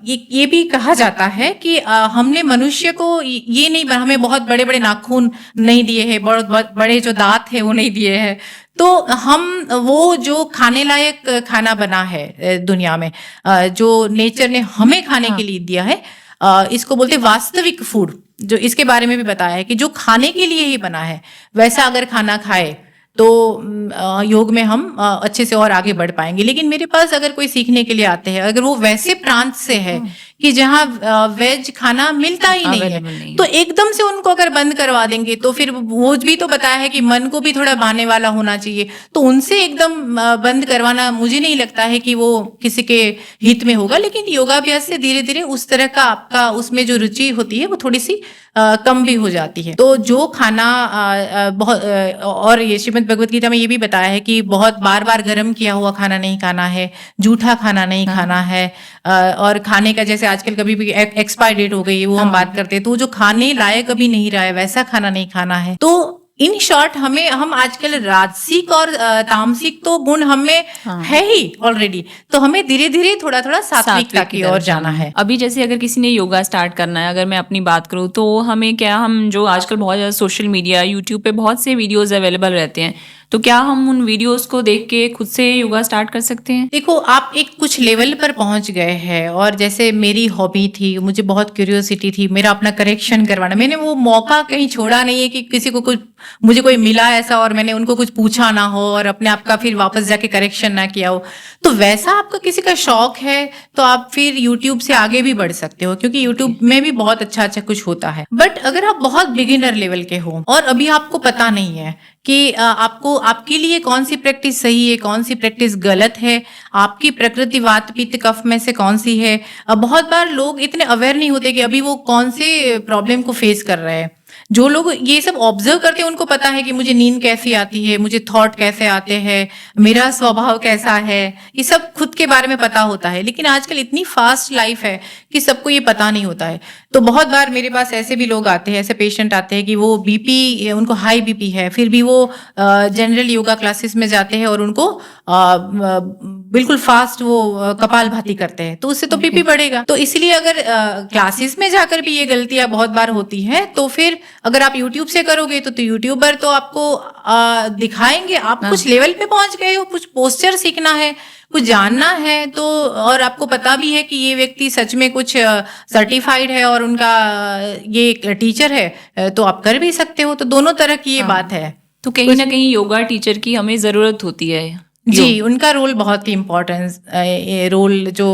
ये भी कहा जाता है कि हमने मनुष्य को ये नहीं, हमें बहुत बड़े बड़े नाखून नहीं दिए हैं, बहुत बड़े जो दांत है वो नहीं दिए हैं, तो हम वो जो खाने लायक खाना बना है दुनिया में, जो नेचर ने हमें खाने के लिए दिया है, इसको बोलते वास्तविक फूड। जो इसके बारे में भी बताया है कि जो खाने के लिए ही बना है वैसा अगर खाना खाए तो योग में हम अच्छे से और आगे बढ़ पाएंगे। लेकिन मेरे पास अगर कोई सीखने के लिए आते हैं, अगर वो वैसे प्रांत से है कि जहाँ वेज खाना मिलता ही नहीं है, तो एकदम से उनको अगर बंद करवा देंगे तो फिर वो भी तो बताया है कि मन को भी थोड़ा भाने वाला होना चाहिए, तो उनसे एकदम बंद करवाना मुझे नहीं लगता है कि वो किसी के हित में होगा। लेकिन योगाभ्यास से धीरे धीरे उस तरह का आपका उसमें जो रुचि होती है वो थोड़ी सी कम भी हो जाती है। तो जो खाना बहुत और ये श्रीमद् भगवत गीता में ये भी बताया है कि बहुत बार बार गर्म किया हुआ खाना नहीं खाना है, जूठा खाना नहीं खाना है, और खाने का जैसे आजकल कभी भी एक्सपायर डेट हो गई है वो हम बात करते हैं, तो जो खाने लायक कभी नहीं रहा है वैसा खाना नहीं खाना है। तो इन शॉर्ट हम आजकल राजसिक और तामसिक तो गुण हमें है ही ऑलरेडी, तो हमें धीरे धीरे थोड़ा थोड़ा सात्विकता की ओर जाना है। अभी जैसे अगर किसी ने योगा स्टार्ट करना है, अगर मैं अपनी बात करूँ तो हमें क्या, हम जो आजकल बहुत ज्यादा सोशल मीडिया यूट्यूब पे बहुत से वीडियोस अवेलेबल रहते हैं, तो क्या हम उन वीडियोस को देख के खुद से योगा स्टार्ट कर सकते हैं? देखो, आप एक कुछ लेवल पर पहुंच गए हैं, और जैसे मेरी हॉबी थी, मुझे बहुत क्यूरियोसिटी थी मेरा अपना करेक्शन करवाना, मैंने वो मौका कहीं छोड़ा नहीं है कि किसी को कुछ मुझे कोई मिला ऐसा और मैंने उनको कुछ पूछा ना हो और अपने आप का फिर वापस जाके करेक्शन ना किया हो। तो वैसा आपका किसी का शौक है तो आप फिर यूट्यूब से आगे भी बढ़ सकते हो, क्योंकि यूट्यूब में भी बहुत अच्छा अच्छा कुछ होता है। बट अगर आप बहुत बिगिनर लेवल के हो और अभी आपको पता नहीं है कि आपको आपके लिए कौन सी प्रैक्टिस सही है, कौन सी प्रैक्टिस गलत है, आपकी प्रकृति वात पित्त कफ में से कौन सी है, बहुत बार लोग इतने अवेयर नहीं होते कि अभी वो कौन से प्रॉब्लम को फेस कर रहे हैं। जो लोग ये सब ऑब्जर्व करते हैं उनको पता है कि मुझे नींद कैसी आती है, मुझे थॉट कैसे आते हैं, मेरा स्वभाव कैसा है, ये सब खुद के बारे में पता होता है। लेकिन आजकल इतनी फास्ट लाइफ है कि सबको ये पता नहीं होता है। तो बहुत बार मेरे पास ऐसे भी लोग आते हैं, ऐसे पेशेंट आते हैं कि वो बीपी, उनको हाई बीपी है, फिर भी वो जनरल योगा क्लासेस में जाते हैं और उनको बिल्कुल फास्ट वो कपालभाति करते हैं, तो उससे तो बीपी बढ़ेगा। तो इसलिए अगर क्लासेस में जाकर भी ये गलतियां बहुत बार होती हैं, तो फिर अगर आप यूट्यूब से करोगे तो यूट्यूबर तो आपको दिखाएंगे, आप कुछ लेवल पे पहुंच गए हो, कुछ पोस्चर सीखना है, कुछ जानना है, तो और आपको पता भी है कि ये व्यक्ति सच में कुछ सर्टिफाइड है और उनका ये टीचर है, तो आप कर भी सकते हो। तो दोनों तरह की ये बात है। तो कहीं ना कहीं योगा टीचर की हमें जरूरत होती है। जी, उनका रोल बहुत ही इम्पोर्टेंस रोल जो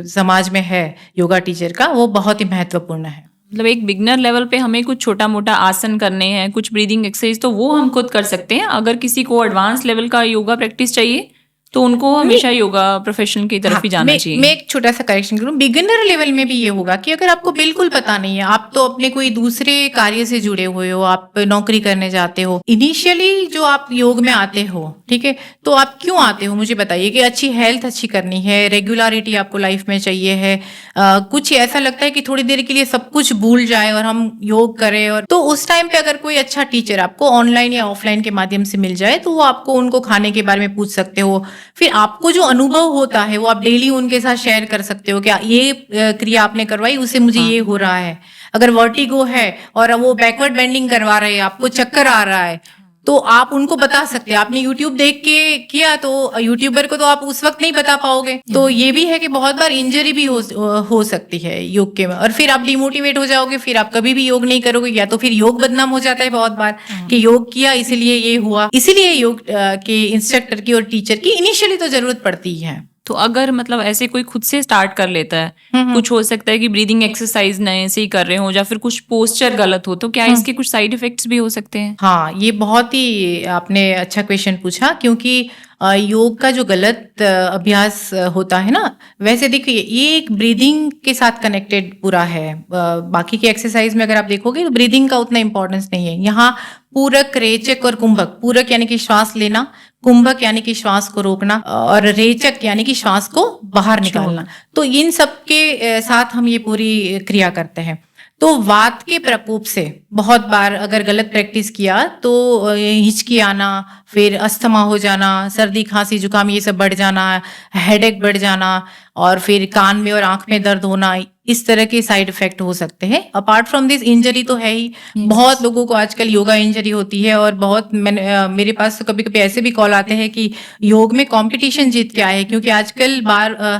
समाज में है योगा टीचर का, वो बहुत ही महत्वपूर्ण है। मतलब एक बिगनर लेवल पे हमें कुछ छोटा मोटा आसन करने हैं, कुछ ब्रीदिंग एक्सरसाइज, तो वो हम खुद कर सकते हैं। अगर किसी को एडवांस लेवल का योगा प्रैक्टिस चाहिए तो उनको हमेशा योगा प्रोफेशनल की तरफ ही जाना चाहिए। मैं एक छोटा सा करेक्शन करूं, बिगिनर लेवल में भी ये होगा कि अगर आपको बिल्कुल पता नहीं है, आप तो अपने कोई दूसरे कार्य से जुड़े हुए हो, आप नौकरी करने जाते हो, इनिशियली जो आप योग में आते हो, ठीक है, तो आप क्यों आते हो मुझे बताइए। कि अच्छी हेल्थ अच्छी करनी है, रेगुलरिटी आपको लाइफ में चाहिए है, कुछ ऐसा लगता है कि थोड़ी देर के लिए सब कुछ भूल जाए और हम योग करें, और तो उस टाइम पे अगर कोई अच्छा टीचर आपको ऑनलाइन या ऑफलाइन के माध्यम से मिल जाए तो वो आपको उनको खाने के बारे में पूछ सकते हो। फिर आपको जो अनुभव होता है वो आप डेली उनके साथ शेयर कर सकते हो, क्या ये क्रिया आपने करवाई उससे मुझे ये हो रहा है। अगर वर्टिगो है और वो बैकवर्ड बेंडिंग करवा रहे हैं, आपको चक्कर आ रहा है, तो आप उनको बता सकते हैं। आपने यूट्यूब देख के किया तो यूट्यूबर को तो आप उस वक्त नहीं बता पाओगे। तो ये भी है कि बहुत बार इंजरी भी हो सकती है योग के में, और फिर आप डिमोटिवेट हो जाओगे, फिर आप कभी भी योग नहीं करोगे, या तो फिर योग बदनाम हो जाता है बहुत बार कि योग किया इसीलिए ये हुआ। इसीलिए योग के इंस्ट्रक्टर की और टीचर की इनिशियली तो जरूरत पड़ती है। तो अगर मतलब ऐसे कोई खुद से स्टार्ट कर लेता है, कुछ हो सकता है कि ब्रीदिंग एक्सरसाइज नए से ही कर रहे हो या फिर कुछ पोस्चर गलत हो, तो क्या इसके कुछ साइड इफेक्ट्स भी हो सकते हैं? हाँ, ये बहुत ही आपने अच्छा क्वेश्चन पूछा, क्योंकि योग का जो गलत अभ्यास होता है ना, वैसे देखिए ये एक ब्रीदिंग के साथ कनेक्टेड पूरा है। बाकी के एक्सरसाइज में अगर आप देखोगे तो ब्रीदिंग का उतना इंपॉर्टेंस नहीं है। यहाँ पूरक, रेचक और कुंभक, पूरक यानी कि श्वास लेना, कुंभक यानी कि श्वास को रोकना, और रेचक यानी कि श्वास को बाहर निकालना, तो इन सब के साथ हम ये पूरी क्रिया करते हैं। तो वात के प्रकोप से बहुत बार अगर गलत प्रैक्टिस किया तो हिचकी आना, फिर अस्थमा हो जाना, सर्दी खांसी जुकाम ये सब बढ़ जाना, हेडेक बढ़ जाना, और फिर कान में और आंख में दर्द होना, इस तरह के साइड इफेक्ट हो सकते हैं। अपार्ट फ्रॉम दिस इंजरी तो है ही, बहुत लोगों को आजकल योगा इंजरी होती है, और बहुत मेरे पास तो कभी कभी ऐसे भी कॉल आते हैं कि योग में कंपटीशन जीत के आए हैं, क्योंकि आजकल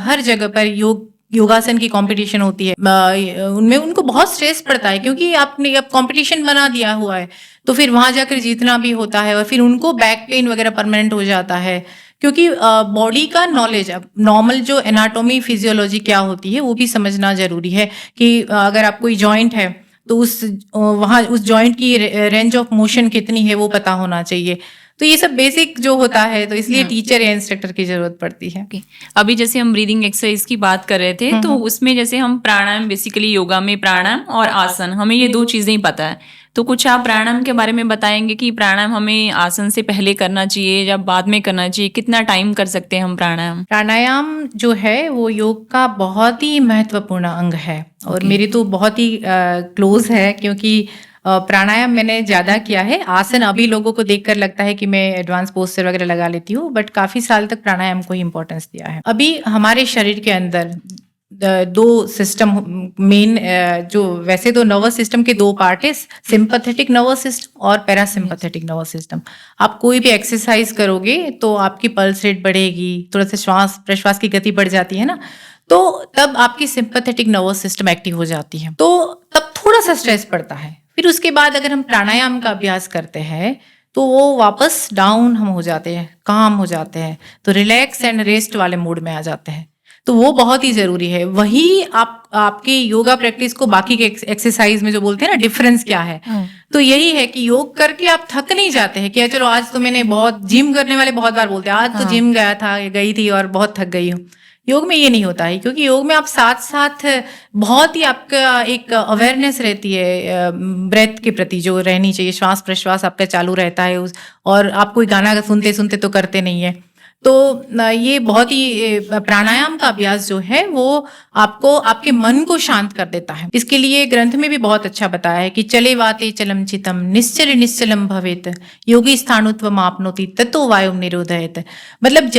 हर जगह पर योग योगासन की कंपटीशन होती है, उनमें उनको बहुत स्ट्रेस पड़ता है, क्योंकि आपने अब कंपटीशन बना दिया हुआ है, तो फिर वहां जाकर जीतना भी होता है, और फिर उनको बैक पेन वगैरह परमानेंट हो जाता है, क्योंकि बॉडी का नॉलेज, अब नॉर्मल जो एनाटॉमी फिजियोलॉजी क्या होती है वो भी समझना जरूरी है, कि अगर आप कोई जॉइंट है तो उस जॉइंट की रेंज ऑफ मोशन कितनी है वो पता होना चाहिए। तो ये सब बेसिक जो होता है, तो इसलिए टीचर या इंस्ट्रक्टर की जरूरत पड़ती है। अभी जैसे हम ब्रीदिंग एक्सरसाइज की बात कर रहे थे, तो उसमें जैसे हम प्राणायाम, बेसिकली योगा में प्राणायाम और आसन, हमें ये दो चीजें ही पता है, तो कुछ आप प्राणायाम के बारे में बताएंगे कि प्राणायाम हमें आसन से पहले करना चाहिए या बाद में करना चाहिए, कितना टाइम कर सकते हैं हम प्राणायाम? प्राणायाम जो है वो योग का बहुत ही महत्वपूर्ण अंग है, और मेरी तो बहुत ही क्लोज है, क्योंकि प्राणायाम मैंने ज्यादा किया है। आसन अभी लोगों को देखकर लगता है कि मैं एडवांस पोस्चर वगैरह लगा लेती हूँ, बट काफी साल तक प्राणायाम को ही इंपॉर्टेंस दिया है। अभी हमारे शरीर के अंदर दो सिस्टम मेन, जो वैसे तो नर्वस सिस्टम के दो पार्ट है, सिंपैथेटिक नर्वस सिस्टम और पैरासिम्पैथेटिक नर्वस सिस्टम। आप कोई भी एक्सरसाइज करोगे तो आपकी पल्स रेट बढ़ेगी, थोड़ा सा श्वास प्रश्वास की गति बढ़ जाती है ना, तो तब आपकी सिंपैथेटिक नर्वस सिस्टम एक्टिव हो जाती है, तो तब थोड़ा सा स्ट्रेस पड़ता है। फिर उसके बाद अगर हम प्राणायाम का अभ्यास करते हैं तो वो वापस डाउन हम हो जाते हैं, काम हो जाते हैं, तो रिलैक्स एंड रेस्ट वाले मूड में आ जाते हैं। तो वो बहुत ही जरूरी है। वही आपकी योगा प्रैक्टिस को बाकी के एक्सरसाइज में जो बोलते हैं ना डिफरेंस क्या है, तो यही है कि योग करके आप थक नहीं जाते हैं कि चलो आज तो मैंने बहुत, जिम करने वाले बहुत बार बोलते हैं आज तो जिम गई थी और बहुत थक गई हूँ। योग में ये नहीं होता है, क्योंकि योग में आप साथ साथ बहुत ही आपका एक अवेयरनेस रहती है ब्रेथ के प्रति जो रहनी चाहिए, श्वास प्रश्वास आपका चालू रहता है और आप कोई गाना सुनते सुनते तो करते नहीं है। तो ये बहुत ही प्राणायाम का अभ्यास जो है वो आपको आपके मन को शांत कर देता है। इसके लिए ग्रंथ में भी बहुत अच्छा बताया है कि चले वाते चलम चितम निश्चल निश्चलम भवेत योगी स्थाणुत्वम आपनोति ततो वायुम निरोधयत। मतलब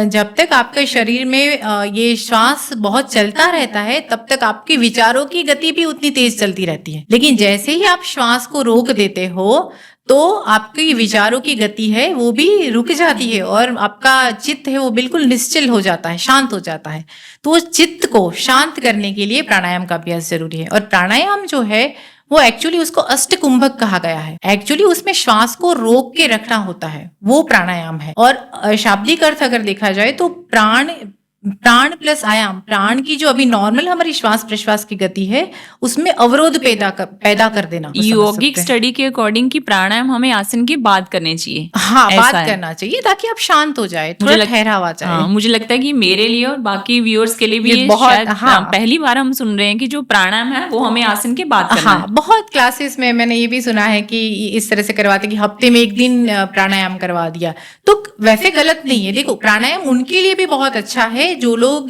जब तक आपके शरीर में ये श्वास बहुत चलता रहता है तब तक आपके विचारों की गति भी उतनी तेज चलती रहती है, लेकिन जैसे ही आप श्वास को रोक देते हो तो आपकी विचारों की गति है वो भी रुक जाती है और आपका चित्त है वो बिल्कुल निश्चल हो जाता है, शांत हो जाता है। तो उस चित्त को शांत करने के लिए प्राणायाम का अभ्यास जरूरी है। और प्राणायाम जो है वो एक्चुअली उसको अष्टकुंभक कहा गया है। एक्चुअली उसमें श्वास को रोक के रखना होता है, वो प्राणायाम है। और शाब्दिक अर्थ अगर देखा जाए तो प्राण प्लस आयाम, प्राण की जो अभी नॉर्मल हमारी श्वास प्रश्वास की गति है उसमें अवरोध पैदा कर देना। योगिक स्टडी के अकॉर्डिंग की प्राणायाम हमें आसन के बाद करने चाहिए। हाँ, बाद करना चाहिए ताकि आप शांत हो जाए, थोड़ा ठहराव आ जाए। हाँ, मुझे लगता है कि मेरे लिए और बाकी व्यूअर्स के लिए भी ये शायद पहली बार हम सुन रहे हैं कि जो प्राणायाम है वो हमें आसन के बाद करना है। बहुत क्लासेस में मैंने ये भी सुना है कि इस तरह से करवाते कि हफ्ते में एक दिन प्राणायाम करवा दिया, तो वैसे गलत नहीं है। देखो, प्राणायाम उनके लिए भी बहुत अच्छा है जो लोग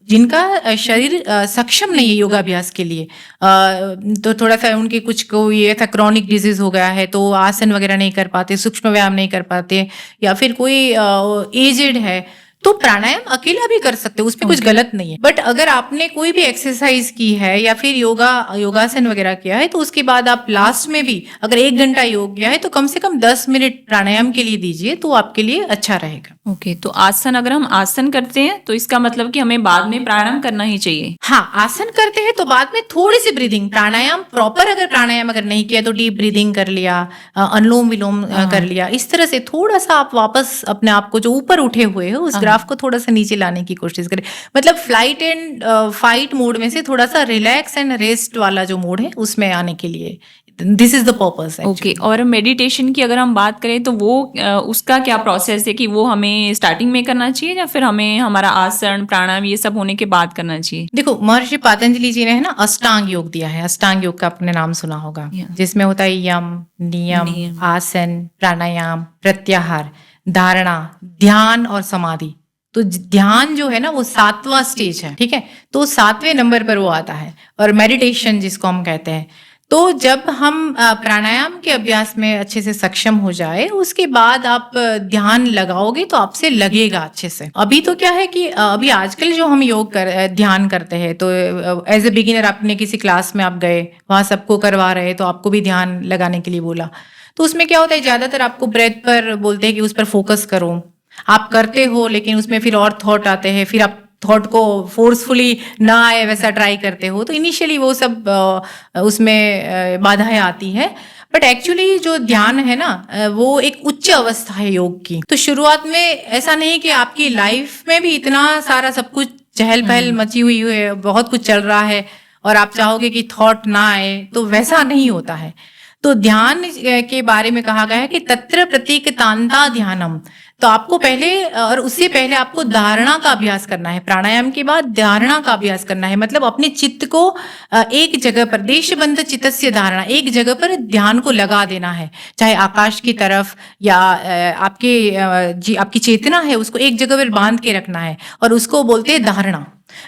जिनका शरीर सक्षम नहीं है योगाभ्यास के लिए, तो थोड़ा सा उनके कुछ कोई ऐसा क्रॉनिक डिजीज हो गया है तो आसन वगैरह नहीं कर पाते, सूक्ष्म व्यायाम नहीं कर पाते, या फिर कोई एजेड है तो प्राणायाम अकेला भी कर सकते हो, उसमें कुछ गलत नहीं है। बट अगर आपने कोई भी एक्सरसाइज की है या फिर योगासन वगैरह किया है तो उसके बाद आप लास्ट में भी अगर 1 घंटा योग किया है तो कम से कम 10 मिनट प्राणायाम के लिए दीजिए, तो आपके लिए अच्छा रहेगा। ओके, तो आसन, अगर हम आसन करते हैं तो इसका मतलब कि हमें बाद में प्राणायाम करना ही चाहिए। हाँ, आसन करते हैं तो बाद में थोड़ी सी ब्रीदिंग, प्राणायाम प्रॉपर अगर नहीं किया तो डीप ब्रीदिंग कर लिया, अनुलोम विलोम कर लिया, इस तरह से थोड़ा सा आप वापस अपने आप को जो ऊपर उठे हुए हो उस ग्राफ को थोड़ा सा नीचे लाने की कोशिश करें। मतलब फ्लाइट एंड फाइट मोड में से थोड़ा सा रिलैक्स एंड रेस्ट वाला जो मोड है उसमें आने के लिए this is the purpose. Okay, और मेडिटेशन की अगर हम बात करें तो वो उसका क्या प्रोसेस है कि वो हमें स्टार्टिंग में करना चाहिए या फिर हमें हमारा आसन प्राणायाम ये सब होने के बाद करना चाहिए? देखो, महर्षि पतंजलि जी ने है ना अष्टांग योग दिया है। अष्टांग योग का आपने नाम सुना होगा, जिसमें होता है यम, नियम, आसन, प्राणायाम, प्रत्याहार, धारणा, ध्यान और समाधि। तो ध्यान जो है ना वो 7वां स्टेज है, ठीक है, तो 7वें नंबर पर वो आता है। और मेडिटेशन जिसको हम कहते हैं, तो जब हम प्राणायाम के अभ्यास में अच्छे से सक्षम हो जाए उसके बाद आप ध्यान लगाओगे तो आपसे लगेगा अच्छे से। अभी तो क्या है कि अभी आजकल जो हम ध्यान करते हैं तो एज ए बिगिनर आपने किसी क्लास में आप गए, वहां सबको करवा रहे तो आपको भी ध्यान लगाने के लिए बोला, तो उसमें क्या होता है ज्यादातर आपको ब्रेथ पर बोलते हैं कि उस पर फोकस करो। आप करते हो लेकिन उसमें फिर और थॉट आते हैं, फिर आप थॉट को फोर्सफुली ना आए वैसा ट्राई करते हो, तो इनिशियली वो सब उसमें बाधाएं आती है। बट एक्चुअली जो ध्यान है ना, वो एक उच्च अवस्था है योग की। तो शुरुआत में ऐसा नहीं कि आपकी लाइफ में भी इतना सारा सब कुछ चहल पहल मची हुई है, बहुत कुछ चल रहा है और आप चाहोगे कि थॉट ना आए, तो वैसा नहीं होता है। तो ध्यान के बारे में कहा गया है कि तत्र प्रतीकतांता ध्यानम। तो आपको पहले और उससे पहले आपको धारणा का अभ्यास करना है। प्राणायाम के बाद धारणा का अभ्यास करना है, मतलब अपने चित्त को एक जगह पर, देशबंध चित्तस्य धारणा, एक जगह पर ध्यान को लगा देना है, चाहे आकाश की तरफ या आपकी चेतना है उसको एक जगह पर बांध के रखना है, और उसको बोलते हैं धारणा।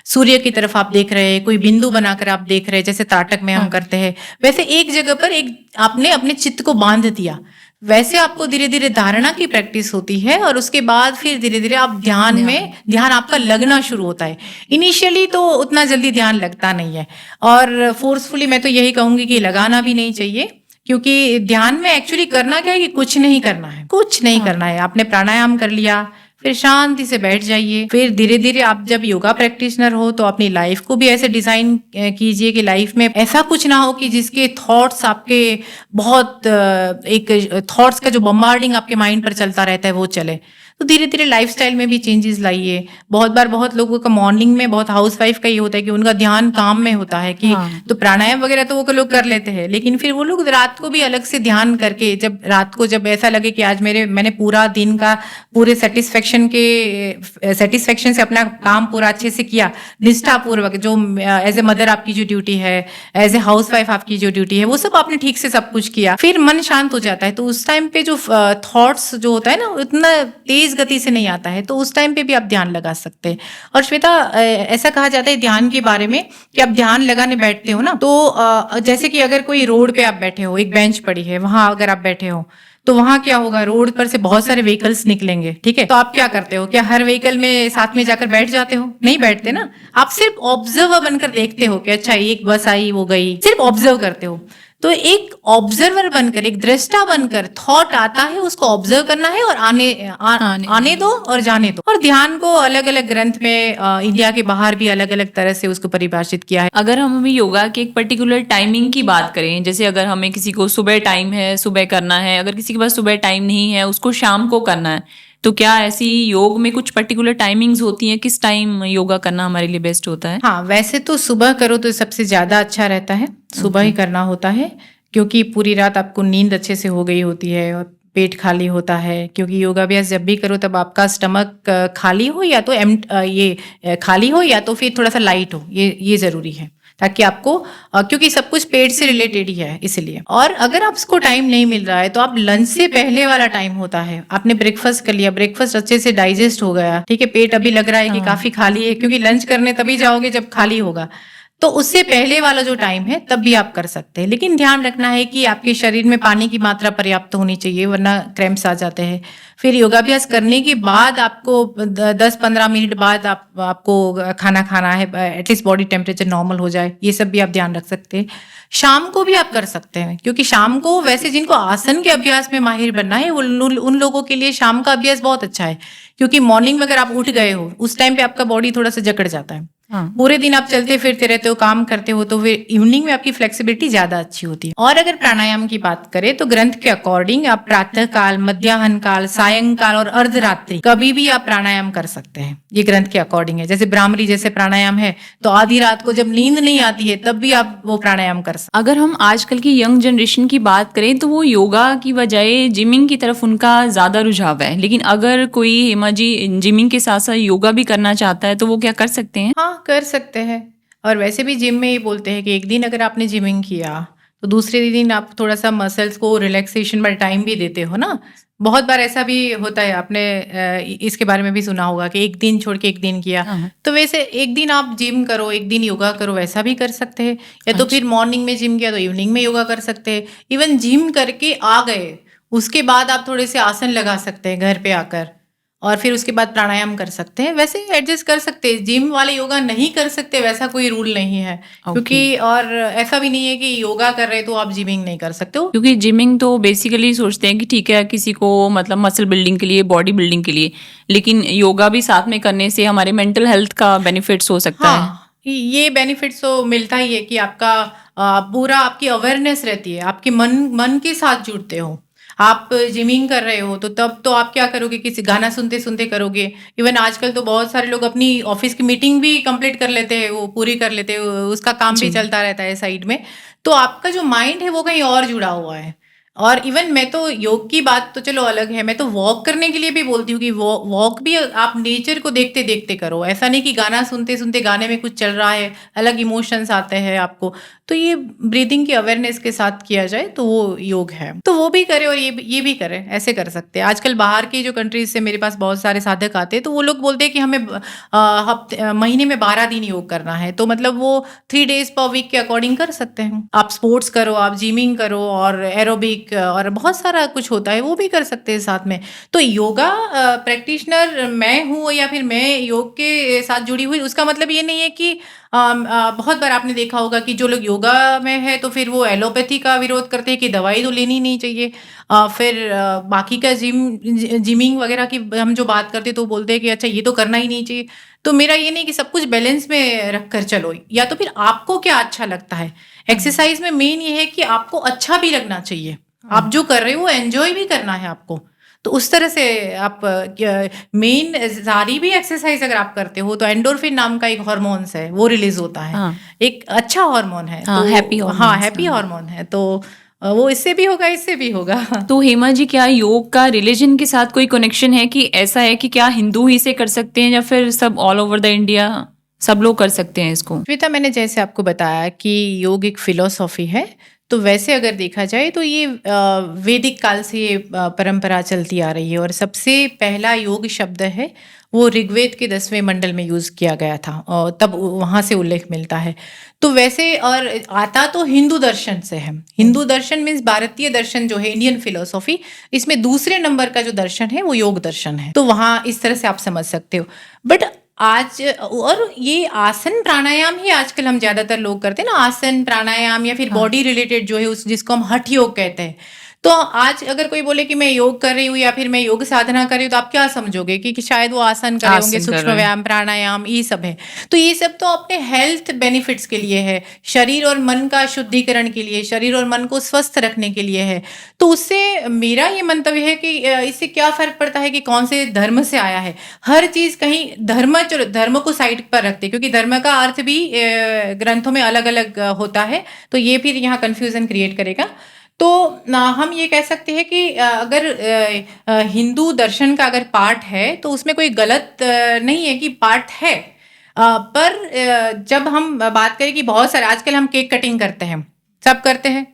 सूर्य की तरफ आप देख रहे हैं, कोई बिंदु बनाकर आप देख रहे हैं, जैसे ताटक में हम करते हैं, वैसे एक जगह पर आपने अपने चित्त को बांध दिया। वैसे आपको धीरे धीरे धारणा की प्रैक्टिस होती है, और उसके बाद फिर धीरे धीरे आप ध्यान आपका लगना शुरू होता है। इनिशियली तो उतना जल्दी ध्यान लगता नहीं है, और फोर्सफुली मैं तो यही कहूंगी कि लगाना भी नहीं चाहिए, क्योंकि ध्यान में एक्चुअली करना क्या है कि कुछ नहीं करना है, कुछ नहीं करना है। आपने प्राणायाम कर लिया, फिर शांति से बैठ जाइए। फिर धीरे धीरे आप जब योगा प्रैक्टिशनर हो तो अपनी लाइफ को भी ऐसे डिजाइन कीजिए कि लाइफ में ऐसा कुछ ना हो कि जिसके थॉट्स आपके बहुत एक थॉट्स का जो बम्बार्डिंग आपके माइंड पर चलता रहता है वो चले। तो धीरे धीरे लाइफस्टाइल में भी चेंजेस लाइए। बहुत लोगों का मॉर्निंग में, बहुत हाउसवाइफ का ये होता है कि उनका ध्यान काम में होता है कि तो प्राणायाम वगैरह तो वो लोग कर लेते हैं, लेकिन फिर वो लोग रात को भी अलग से ध्यान करके, जब रात को जब ऐसा लगे कि आज मैंने पूरा दिन का पूरे सेटिस्फेक्शन से अपना काम पूरा अच्छे से किया, निष्ठापूर्वक, जो एज ए मदर आपकी जो ड्यूटी है, एज ए हाउसवाइफ आपकी जो ड्यूटी है, वो सब आपने ठीक से सब कुछ किया, फिर मन शांत हो जाता है। तो उस टाइम पे जो थॉट्स जो होता है ना, उतना तेज गति से नहीं आता है, तो उस टाइम पे भी आप ध्यान लगा सकते हैं। और श्वेता, ऐसा कहा जाता है ध्यान के बारे में कि आप ध्यान लगाने बैठते हो ना, तो जैसे कि अगर कोई रोड पे आप बैठे हो, एक बेंच पड़ी है, वहां अगर आप बैठे हो, तो वहां क्या होगा, रोड पर से बहुत सारे व्हीकल्स निकलेंगे, ठीक है। तो आप क्या करते हो, क्या हर व्हीकल में साथ में जाकर बैठ जाते हो? नहीं बैठते ना, आप सिर्फ ऑब्जर्वर बनकर देखते हो कि अच्छा एक बस आई, वो गई, सिर्फ ऑब्जर्व करते हो। तो एक ऑब्जर्वर बनकर, एक दृष्टा बनकर, थॉट आता है उसको ऑब्जर्व करना है और आने दो और जाने दो। और ध्यान को अलग अलग ग्रंथ में इंडिया के बाहर भी अलग अलग तरह से उसको परिभाषित किया है। अगर हम अभी योगा के एक पर्टिकुलर टाइमिंग की बात करें, जैसे अगर हमें किसी को सुबह टाइम है, सुबह करना है, अगर किसी के पास सुबह टाइम नहीं है, उसको शाम को करना है, तो क्या ऐसी योग में कुछ पर्टिकुलर टाइमिंग्स होती हैं, किस टाइम योगा करना हमारे लिए बेस्ट होता है? हाँ, वैसे तो सुबह करो तो सबसे ज्यादा अच्छा रहता है, सुबह ही करना होता है, क्योंकि पूरी रात आपको नींद अच्छे से हो गई होती है और पेट खाली होता है। क्योंकि योगाभ्यास जब भी करो तब आपका स्टमक खाली हो, या तो ये खाली हो, या तो फिर थोड़ा सा लाइट हो, ये जरूरी है, ताकि आपको क्योंकि सब कुछ पेट से रिलेटेड ही है, इसलिए। और अगर आपको टाइम नहीं मिल रहा है तो आप लंच से पहले वाला टाइम होता है, आपने ब्रेकफास्ट कर लिया, ब्रेकफास्ट अच्छे से डाइजेस्ट हो गया, ठीक है, पेट अभी लग रहा है कि काफी खाली है, क्योंकि लंच करने तभी जाओगे जब खाली होगा, तो उससे पहले वाला जो टाइम है तब भी आप कर सकते हैं। लेकिन ध्यान रखना है कि आपके शरीर में पानी की मात्रा पर्याप्त होनी चाहिए, वरना क्रैम्प्स आ जाते हैं। फिर योगाभ्यास करने के बाद आपको 10-15 मिनट बाद आपको खाना खाना है, एटलीस्ट बॉडी टेम्परेचर नॉर्मल हो जाए, ये सब भी आप ध्यान रख सकते हैं। शाम को भी आप कर सकते हैं, क्योंकि शाम को वैसे जिनको आसन के अभ्यास में माहिर बनना है, उन लोगों के लिए शाम का अभ्यास बहुत अच्छा है। क्योंकि मॉर्निंग में अगर आप उठ गए हो, उस टाइम पे आपका बॉडी थोड़ा सा जकड़ जाता है, पूरे दिन आप चलते फिरते रहते हो, काम करते हो, तो फिर इवनिंग में आपकी फ्लेक्सिबिलिटी ज्यादा अच्छी होती है। और अगर प्राणायाम की बात करें तो ग्रंथ के अकॉर्डिंग आप प्रातः काल, मध्याह्न काल, सायंकाल और अर्धरात्रि कभी भी आप प्राणायाम कर सकते हैं, ये ग्रंथ के अकॉर्डिंग है। जैसे ब्राह्मरी जैसे प्राणायाम है, तो आधी रात को जब नींद नहीं आती है तब भी आप वो प्राणायाम कर सकते। अगर हम आजकल की यंग जनरेशन की बात करें तो वो योगा की बजाय जिमिंग की तरफ उनका ज्यादा रुझाव है, लेकिन अगर कोई हेमा जी जिमिंग के साथ साथ योगा भी करना चाहता है तो वो क्या कर सकते हैं? हाँ, कर सकते हैं। और वैसे भी जिम में ये बोलते हैं कि एक दिन अगर आपने जिमिंग किया तो दूसरे दिन आप थोड़ा सा मसल्स को रिलैक्सेशन पर टाइम भी देते हो ना। बहुत बार ऐसा भी होता है, आपने इसके बारे में भी सुना होगा कि एक दिन छोड़ के एक दिन किया। तो वैसे एक दिन आप जिम करो, एक दिन योगा करो, वैसा भी कर सकते हैं। या तो फिर मॉर्निंग में जिम किया तो इवनिंग में योगा कर सकते हैं। इवन जिम करके आ गए उसके बाद आप थोड़े से आसन लगा सकते हैं घर पे आकर, और फिर उसके बाद प्राणायाम कर सकते हैं, वैसे एडजस्ट कर सकते हैं। जिम वाले योगा नहीं कर सकते वैसा कोई रूल नहीं है, क्योंकि और ऐसा भी नहीं है कि योगा कर रहे तो आप जिमिंग नहीं कर सकते हो। क्योंकि जिमिंग तो बेसिकली सोचते हैं कि ठीक है किसी को मतलब मसल बिल्डिंग के लिए, बॉडी बिल्डिंग के लिए, लेकिन योगा भी साथ में करने से हमारे मेंटल हेल्थ का बेनिफिट्स हो सकता है। हाँ, ये बेनिफिट्स तो मिलता ही है कि आपका पूरा आपकी अवेयरनेस रहती है, आपके मन के साथ जुड़ते हो। आप जिमिंग कर रहे हो तो तब तो आप क्या करोगे, किसी गाना सुनते सुनते करोगे। इवन आजकल तो बहुत सारे लोग अपनी ऑफिस की मीटिंग भी कंप्लीट कर लेते हैं, वो पूरी कर लेते हैं, उसका काम भी चलता रहता है साइड में। तो आपका जो माइंड है वो कहीं और जुड़ा हुआ है। और इवन मैं तो योग की बात तो चलो अलग है, मैं तो वॉक करने के लिए भी बोलती हूँ कि वॉक भी आप नेचर को देखते देखते करो। ऐसा नहीं कि गाना सुनते सुनते गाने में कुछ चल रहा है, अलग इमोशंस आते हैं आपको। तो ये ब्रीदिंग की अवेयरनेस के साथ किया जाए तो वो योग है, तो वो भी करे और ये भी करे, ऐसे कर सकते हैं। आजकल बाहर की जो कंट्रीज से मेरे पास बहुत सारे साधक आते हैं, तो वो लोग बोलते हैं कि हमें महीने में 12 दिन योग करना है, तो मतलब वो 3 days पर वीक के अकॉर्डिंग कर सकते हैं। आप स्पोर्ट्स करो, आप जिमिंग करो, और एरोबिक और बहुत सारा कुछ होता है, वो भी कर सकते हैं साथ में। तो योगा प्रैक्टिशनर मैं हूँ या फिर मैं योग के साथ जुड़ी हुई, उसका मतलब ये नहीं है कि बहुत बार आपने देखा होगा कि जो लोग योगा में है तो फिर वो एलोपैथी का विरोध करते हैं कि दवाई तो लेनी नहीं चाहिए। फिर बाकी का जिमिंग वगैरह की हम जो बात करते हैं तो बोलते हैं कि अच्छा ये तो करना ही नहीं चाहिए। तो मेरा ये नहीं कि सब कुछ बैलेंस में रख कर चलो, या तो फिर आपको क्या अच्छा लगता है। एक्सरसाइज में मेन ये है कि आपको अच्छा भी लगना चाहिए, आप जो कर रहे हो वो एंजॉय भी करना है आपको। तो उस तरह से आप मेन सारी भी एक्सरसाइज अगर आप करते हो तो एंडोर्फिन नाम का एक हार्मोन्स है, वो रिलीज होता है। एक अच्छा हार्मोन है, हाँ, हैप्पी हार्मोन। हाँ, हैप्पी हार्मोन है। तो वो इससे भी होगा, इससे भी होगा। तो हेमा जी, क्या योग का रिलीजन के साथ कोई कनेक्शन है कि ऐसा है कि क्या हिंदू ही से कर सकते हैं या फिर सब ऑल ओवर द इंडिया सब लोग कर सकते हैं इसको? श्वेता, मैंने जैसे आपको बताया कि योग एक फिलोसॉफी है, तो वैसे अगर देखा जाए तो ये वैदिक काल से ये परंपरा चलती आ रही है। और सबसे पहला योग शब्द है वो ऋग्वेद के 10वें मंडल में यूज किया गया था, और तब वहां से उल्लेख मिलता है। तो वैसे और आता तो हिंदू दर्शन से है। हिंदू दर्शन मीन्स भारतीय दर्शन जो है, इंडियन फिलोसॉफी, इसमें दूसरे नंबर का जो दर्शन है वो योग दर्शन है। तो वहां इस तरह से आप समझ सकते हो। बट आज और ये आसन प्राणायाम ही आजकल हम ज्यादातर लोग करते हैं ना, आसन प्राणायाम या फिर बॉडी रिलेटेड जो है उस जिसको हम हठ योग कहते हैं। तो आज अगर कोई बोले कि मैं योग कर रही हूँ या फिर मैं योग साधना कर रही हूँ, तो आप क्या समझोगे कि शायद वो आसन कर रहे होंगे, सूक्ष्म व्यायाम, प्राणायाम, ये सब है। तो ये सब तो अपने हेल्थ बेनिफिट्स के लिए है, शरीर और मन का शुद्धिकरण के लिए, शरीर और मन को स्वस्थ रखने के लिए है। तो उससे मेरा ये मंतव्य है कि इससे क्या फर्क पड़ता है कि कौन से धर्म से आया है। हर चीज कहीं धर्म को साइड पर रखते, क्योंकि धर्म का अर्थ भी ग्रंथों में अलग अलग होता है, तो ये फिर यहाँ कंफ्यूजन क्रिएट करेगा। तो हम ये कह सकते हैं कि अगर हिंदू दर्शन का अगर पार्ट है तो उसमें कोई गलत नहीं है कि पार्ट है। पर जब हम बात करें कि बहुत सारे आजकल हम केक कटिंग करते हैं, सब करते हैं,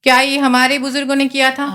क्या ये हमारे बुजुर्गों ने किया था?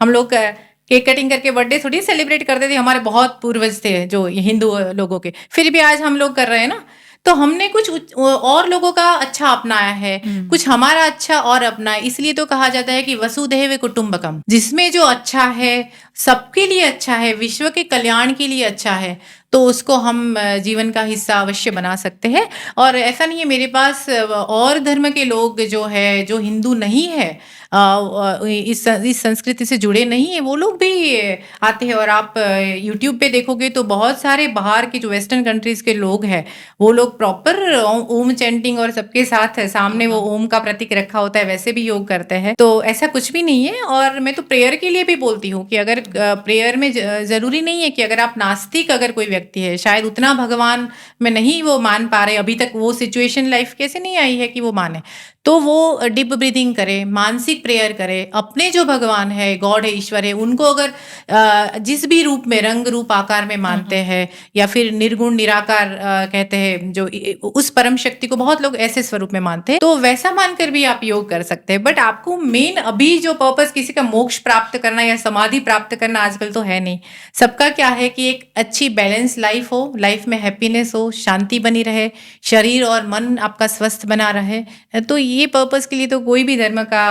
हम लोग केक कटिंग करके बर्थडे थोड़ी सेलिब्रेट करते थे, हमारे बहुत पूर्वज थे जो हिंदू लोगों के, फिर भी आज हम लोग कर रहे हैं ना। तो हमने कुछ और लोगों का अच्छा अपनाया है, कुछ हमारा अच्छा और अपनाया। इसलिए तो कहा जाता है कि वसुधैव कुटुंबकम, जिसमें जो अच्छा है सबके लिए अच्छा है, विश्व के कल्याण के लिए अच्छा है, तो उसको हम जीवन का हिस्सा अवश्य बना सकते हैं। और ऐसा नहीं है, मेरे पास और धर्म के लोग जो है, जो हिंदू नहीं है, इस संस्कृति से जुड़े नहीं है, वो लोग भी आते हैं। और आप यूट्यूब पे देखोगे तो बहुत सारे बाहर के जो वेस्टर्न कंट्रीज के लोग हैं, वो लोग प्रॉपर ओम चैंटिंग और सबके साथ सामने वो ओम का प्रतीक रखा होता है, वैसे भी योग करते हैं। तो ऐसा कुछ भी नहीं है। और मैं तो प्रेयर के लिए भी बोलती हूँ कि अगर प्रेयर में जरूरी नहीं है कि अगर आप नास्तिक अगर कोई व्यक्ति है, शायद उतना भगवान में नहीं वो मान पा रहे, अभी तक वो सिचुएशन लाइफ कैसे नहीं आई है कि वो माने, तो वो डीप ब्रीदिंग करे, मानसिक प्रेयर करे, अपने जो भगवान है, गॉड है, ईश्वर है, उनको अगर जिस भी रूप में, रंग रूप आकार में मानते हैं, या फिर निर्गुण निराकार कहते हैं, जो उस परम शक्ति को बहुत लोग ऐसे स्वरूप में मानते हैं, तो वैसा मानकर भी आप योग कर सकते हैं। बट आपको मेन अभी जो पर्पस किसी का मोक्ष प्राप्त करना या समाधि प्राप्त करना आजकल तो है नहीं। सबका क्या है कि एक अच्छी बैलेंस लाइफ हो, लाइफ में हैप्पीनेस हो, शांति बनी रहे, शरीर और मन आपका स्वस्थ बना रहे। तो ये पर्पस के लिए तो कोई भी धर्म का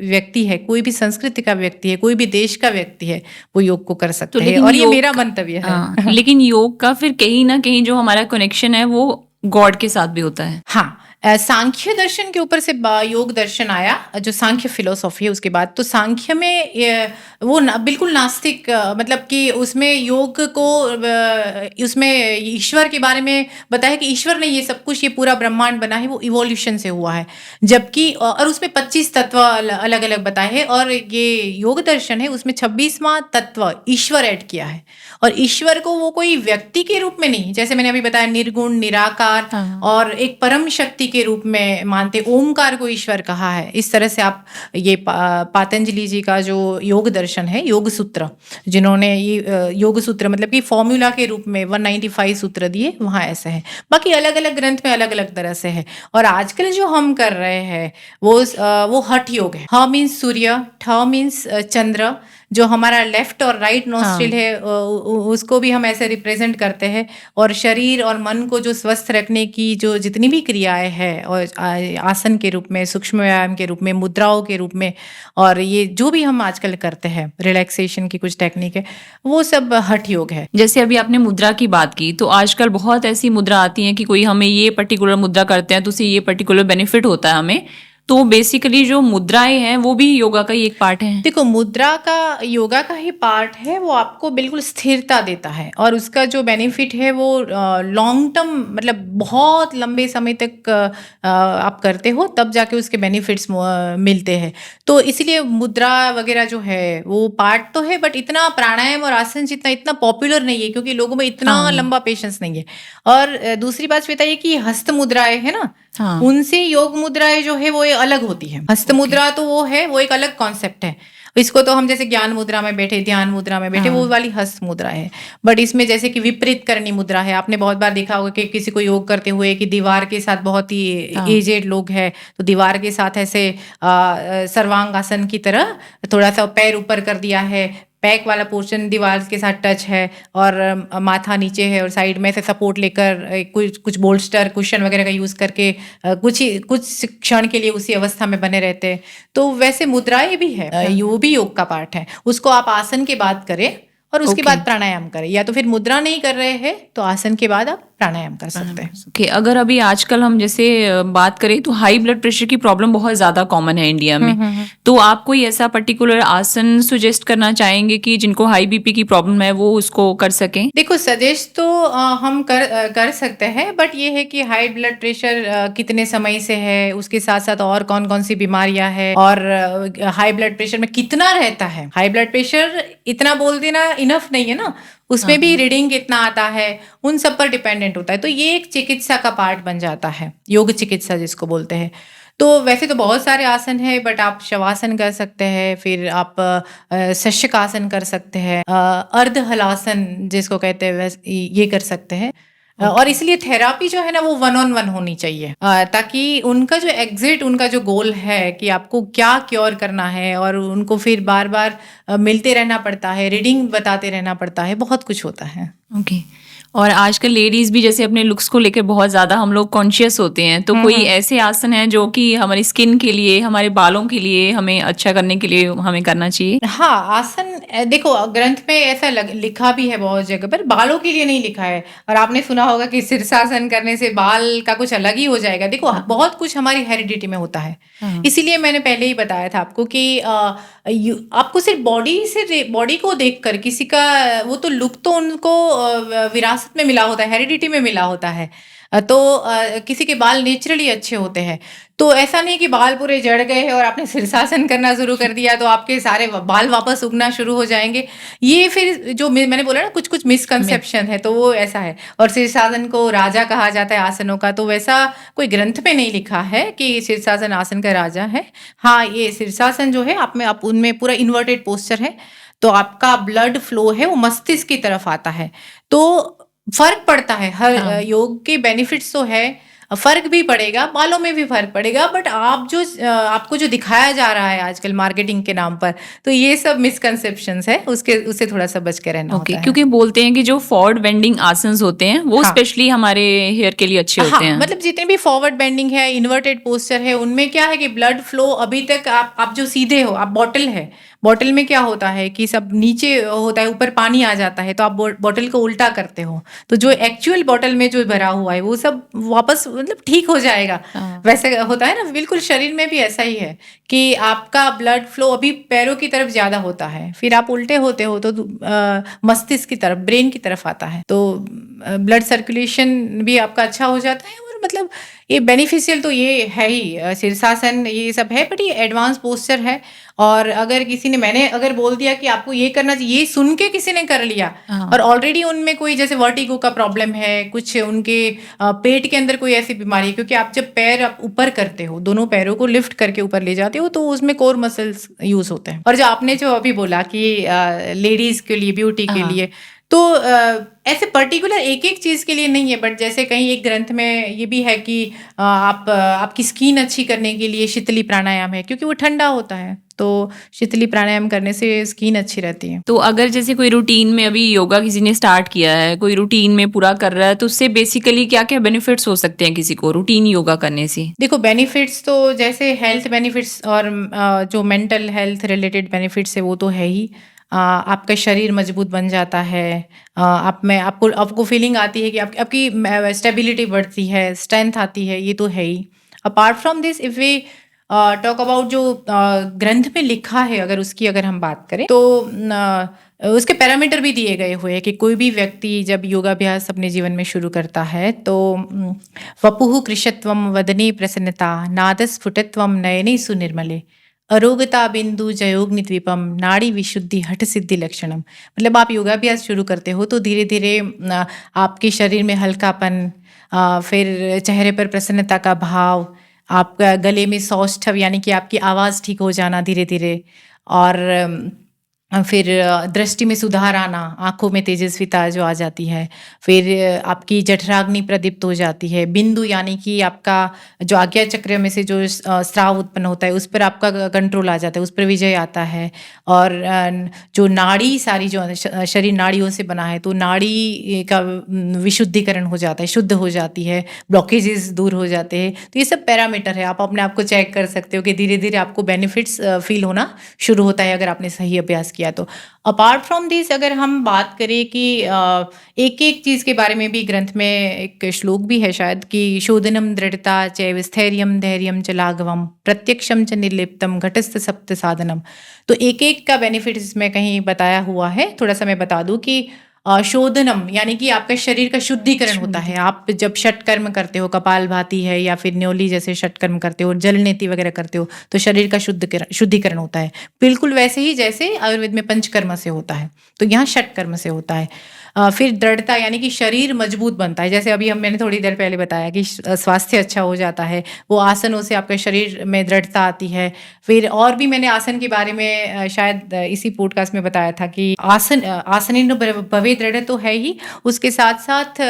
व्यक्ति है, कोई भी संस्कृति का व्यक्ति है, कोई भी देश का व्यक्ति है, वो योग को कर सकते हैं, और ये मेरा मंतव्य है। लेकिन योग का फिर कहीं ना कहीं जो हमारा कनेक्शन है वो गॉड के साथ भी होता है। हाँ, सांख्य दर्शन के ऊपर से योग दर्शन आया, जो सांख्य फिलोसॉफी है उसके बाद। तो सांख्य में वो बिल्कुल नास्तिक, मतलब कि उसमें योग को उसमें ईश्वर के बारे में बताया कि ईश्वर ने ये सब कुछ, ये पूरा ब्रह्मांड बना है वो इवोल्यूशन से हुआ है, जबकि और उसमें 25 तत्व अलग अलग बताए हैं, और ये योग दर्शन है उसमें 26वां तत्व ईश्वर ऐड किया है। और ईश्वर को वो कोई व्यक्ति के रूप में नहीं, जैसे मैंने अभी बताया निर्गुण निराकार और एक परम शक्ति के रूप में मानते, ओमकार को ईश्वर कहा है। इस तरह से आप ये पातंजलि जी का जो योग दर्शन है, योग सूत्र, जिन्होंने ये योग सूत्र मतलब कि फॉर्मूला के रूप में 195 सूत्र दिए, वहाँ ऐसा है। बाकी अलग अलग ग्रंथ में अलग अलग तरह से है। और आजकल जो हम कर रहे हैं वो हठ योग है। ह मीन्स सूर्य, ठ मीन्स चंद्र, जो हमारा लेफ्ट और राइट नोस्ट्रिल है उसको भी हम ऐसे रिप्रेजेंट करते हैं, और शरीर और मन को जो स्वस्थ रखने की जो जितनी भी क्रियाएं हैं, और आसन के रूप में, सूक्ष्म व्यायाम के रूप में, मुद्राओं के रूप में, और ये जो भी हम आजकल करते हैं रिलैक्सेशन की कुछ टेक्निक है, वो सब हठ योग है। जैसे अभी आपने मुद्रा की बात की, तो आजकल बहुत ऐसी मुद्रा आती है कि कोई हमें ये पर्टिकुलर मुद्रा करते हैं तो उससे ये पर्टिकुलर बेनिफिट होता है हमें, तो बेसिकली जो मुद्राएं हैं वो भी योगा का ही एक पार्ट है। देखो, मुद्रा का योगा का ही पार्ट है, वो आपको बिल्कुल स्थिरता देता है, और उसका जो बेनिफिट है वो लॉन्ग टर्म, मतलब बहुत लंबे समय तक आप करते हो तब जाके उसके बेनिफिट्स मिलते हैं। तो इसलिए मुद्रा वगैरह जो है वो पार्ट तो है, बट इतना प्राणायाम और आसन जितना इतना पॉपुलर नहीं है, क्योंकि लोगों में इतना लंबा पेशेंस नहीं है। और दूसरी बात श्वेता, ये कि हस्त मुद्राएं है ना, उनसे योग मुद्राएं जो है वो अलग होती है। हस्त मुद्रा तो वो है, वो एक अलग कॉन्सेप्ट है। इसको तो हम जैसे ज्ञान मुद्रा में बैठे, ध्यान मुद्रा में बैठे, वो वाली हस्त मुद्रा है। बट इसमें जैसे कि विपरीत करनी मुद्रा है, आपने बहुत बार देखा होगा कि किसी को योग करते हुए कि दीवार के साथ, बहुत ही एजेड लोग हैं तो दीवार के साथ ऐसे सर्वांग आसन की तरह थोड़ा सा पैर ऊपर कर दिया है, बैक वाला पोर्शन दीवार के साथ टच है, और माथा नीचे है, और साइड में से सपोर्ट लेकर कुछ बोल्स्टर कुशन वगैरह का यूज करके कुछ क्षण के लिए उसी अवस्था में बने रहते हैं। तो वैसे मुद्राएं भी है, वो भी योग का पार्ट है। उसको आप आसन के बाद करें और उसके बाद प्राणायाम करें, या तो फिर मुद्रा नहीं कर रहे हैं तो आसन के बाद आप प्राणायाम कर सकते हैं। ओके, अगर अभी आजकल हम जैसे बात करें तो हाई ब्लड प्रेशर की प्रॉब्लम बहुत ज्यादा कॉमन है इंडिया में, तो आप कोई ऐसा पर्टिकुलर आसन सजेस्ट करना चाहेंगे कि जिनको हाई बीपी की प्रॉब्लम है वो उसको कर सकें? देखो, सजेस्ट तो हम कर सकते हैं, बट ये है कि हाई ब्लड प्रेशर कितने समय से है, उसके साथ साथ और कौन कौन सी बीमारियां हैं, और हाई ब्लड प्रेशर में कितना रहता है। हाई ब्लड प्रेशर इतना बोल देना इनफ नहीं है ना, उसमें भी रीडिंग कितना आता है, उन सब पर डिपेंडेंट होता है। तो ये एक चिकित्सा का पार्ट बन जाता है, योग चिकित्सा जिसको बोलते हैं। तो वैसे तो बहुत सारे आसन है, बट आप शवासन कर सकते हैं, फिर आप शस्यकासन कर सकते हैं, अर्ध हलासन जिसको कहते हैं ये कर सकते हैं। और इसलिए थेरापी जो है ना वो 1-on-1 होनी चाहिए, ताकि उनका जो एग्जिट, उनका जो गोल है कि आपको क्या क्योर करना है, और उनको फिर बार बार मिलते रहना पड़ता है, रीडिंग बताते रहना पड़ता है, बहुत कुछ होता है। ओके। और आजकल लेडीज भी जैसे अपने लुक्स को लेकर बहुत ज्यादा हम लोग कॉन्शियस होते हैं, तो कोई ऐसे आसन है जो कि हमारी स्किन के लिए, हमारे बालों के लिए, हमें अच्छा करने के लिए हमें करना चाहिए? हाँ, आसन देखो ग्रंथ में ऐसा लिखा भी है बहुत जगह पर, बालों के लिए नहीं लिखा है। और आपने सुना होगा कि शीर्षासन करने से बाल का कुछ अलग ही हो जाएगा। देखो बहुत कुछ हमारी हेरिडिटी में होता है, इसीलिए मैंने पहले ही बताया था आपको कि आपको सिर्फ बॉडी को देखकर किसी का वो तो लुक तो उनको विरासत में मिला होता है, हेरिडिटी में मिला होता है, तो किसी के बाल नेचुरली अच्छे होते हैं। तो ऐसा नहीं कि बाल पूरे जड़ गए हैं और आपने शीर्षासन करना शुरू कर दिया तो आपके सारे बाल वापस उगना शुरू हो जाएंगे। ये फिर जो मैंने बोला ना कुछ मिसकंसेप्शन है, तो वो ऐसा है। और शीर्षासन को राजा कहा जाता है आसनों का, तो वैसा कोई ग्रंथ में नहीं लिखा है कि शीर्षासन आसन का राजा है। हाँ, ये शीर्षासन जो है आप उनमें पूरा इन्वर्टेड पोस्चर है, तो आपका ब्लड फ्लो है वो मस्तिष्क की तरफ आता है, तो फर्क पड़ता है। हर योग के बेनिफिट्स तो है, फर्क भी पड़ेगा, बालों में भी फर्क पड़ेगा, बट आपको जो दिखाया जा रहा है आजकल मार्केटिंग के नाम पर, तो ये सब मिसकंसेप्शंस है, उससे थोड़ा सा बच के रहना होता है। क्योंकि बोलते हैं कि जो फॉरवर्ड बेंडिंग आसन्स होते हैं वो स्पेशली हमारे हेयर के लिए अच्छे होते हैं। मतलब जितने भी फॉरवर्ड बेंडिंग है, इन्वर्टेड पोस्चर है, उनमें क्या है कि ब्लड फ्लो अभी तक आप जो सीधे हो, आप बॉटल में क्या होता है कि सब नीचे होता है, ऊपर पानी आ जाता है, तो आप बॉटल को उल्टा करते हो, तो जो एक्चुअल बॉटल में जो भरा हुआ है वो सब वापस मतलब ठीक हो जाएगा। वैसे होता है ना, बिल्कुल शरीर में भी ऐसा ही है कि आपका ब्लड फ्लो अभी पैरों की तरफ ज्यादा होता है, फिर आप उल्टे होते हो तो मस्तिष्क की तरफ, ब्रेन की तरफ आता है, तो ब्लड सर्कुलेशन भी आपका अच्छा हो जाता है। और मतलब ये बेनिफिशियल तो ये है ही, शीर्षासन ये सब है, बट ये एडवांस पोस्चर है। और अगर मैंने अगर बोल दिया कि आपको ये करना चाहिए, ये सुन के किसी ने कर लिया और ऑलरेडी उनमें कोई जैसे वर्टिगो का प्रॉब्लम है, कुछ उनके पेट के अंदर कोई ऐसी बीमारी है, क्योंकि आप जब पैर आप ऊपर करते हो, दोनों पैरों को लिफ्ट करके ऊपर ले जाते हो, तो उसमें कोर मसल्स यूज होते हैं। और जो आपने जो अभी बोला कि लेडीज के लिए, ब्यूटी के लिए, तो ऐसे पर्टिकुलर एक चीज के लिए नहीं है, बट जैसे कहीं एक ग्रंथ में ये भी है कि आपकी स्किन अच्छी करने के लिए शीतली प्राणायाम है, क्योंकि वो ठंडा होता है, तो शीतली प्राणायाम करने से स्किन अच्छी रहती है। तो अगर जैसे कोई रूटीन में अभी योगा किसी ने स्टार्ट किया है, कोई रूटीन में पूरा कर रहा है, तो उससे बेसिकली क्या क्या बेनिफिट्स हो सकते हैं किसी को रूटीन योगा करने से? देखो, बेनिफिट्स तो जैसे हेल्थ बेनिफिट्स और जो मेंटल हेल्थ रिलेटेड बेनिफिट्स है वो तो है ही। आपका शरीर मजबूत बन जाता है, आपको फीलिंग आती है कि आपकी स्टेबिलिटी बढ़ती है, स्ट्रेंथ आती है, ये तो है ही। Apart from this, if we talk about जो ग्रंथ में लिखा है, अगर हम बात करें, तो उसके पैरामीटर भी दिए गए हुए हैं कि कोई भी व्यक्ति जब योगाभ्यास अपने जीवन में शुरू करता है, तो वपुः कृशत्वम वदने प्रसन्नता नादस्फुटत्वम नयने सुनिर्मले अरोगता बिंदु जयोग्नि द्वीपम नाड़ी विशुद्धि हठ सिद्धि लक्षणम। मतलब आप योगाभ्यास शुरू करते हो तो धीरे धीरे आपके शरीर में हल्कापन, फिर चेहरे पर प्रसन्नता का भाव, आपका गले में सौष्ठव यानी कि आपकी आवाज़ ठीक हो जाना धीरे धीरे, और फिर दृष्टि में सुधार आना, आंखों में तेजस्विता जो आ जाती है, फिर आपकी जठराग्नि प्रदीप्त हो जाती है, बिंदु यानी कि आपका जो आज्ञा चक्र में से जो स्राव उत्पन्न होता है उस पर आपका कंट्रोल आ जाता है, उस पर विजय आता है। और जो नाड़ी सारी जो शरीर नाड़ियों से बना है, तो नाड़ी का विशुद्धिकरण हो जाता है, शुद्ध हो जाती है, ब्लॉकेजेस दूर हो जाते हैं। तो ये सब पैरामीटर है, आप अपने आप को चेक कर सकते हो कि धीरे धीरे आपको बेनिफिट्स फील होना शुरू होता है अगर आपने सही अभ्यास किया तो। अपार्ट फ्रॉम दिस, अगर हम बात करें कि एक चीज के बारे में भी ग्रंथ में एक श्लोक भी है शायद, कि शोधनम दृढ़ता चैव स्थैर्यम धैर्यम च लाघवम प्रत्यक्षम च निर्लिप्तम घटस्थ सप्त साधनम। तो एक का बेनिफिट इसमें कहीं बताया हुआ है, थोड़ा सा मैं बता दूं कि शोधनम यानी कि आपका शरीर का शुद्धिकरण होता है। आप जब षटकर्म करते हो, कपालभाति है या फिर न्योली जैसे षटकर्म करते हो, जल नेति वगैरह करते हो, तो शरीर का शुद्धिकरण होता है, बिल्कुल वैसे ही जैसे आयुर्वेद में पंचकर्म से होता है, तो यहाँ षटकर्म से होता है। फिर दृढ़ता यानी कि शरीर मजबूत बनता है, जैसे अभी मैंने थोड़ी देर पहले बताया कि स्वास्थ्य अच्छा हो जाता है, वो आसनों से आपके शरीर में दृढ़ता आती है। फिर और भी मैंने आसन के बारे में शायद इसी पॉडकास्ट में बताया था कि आसनिन भवे दृढ़ तो है ही, उसके साथ साथ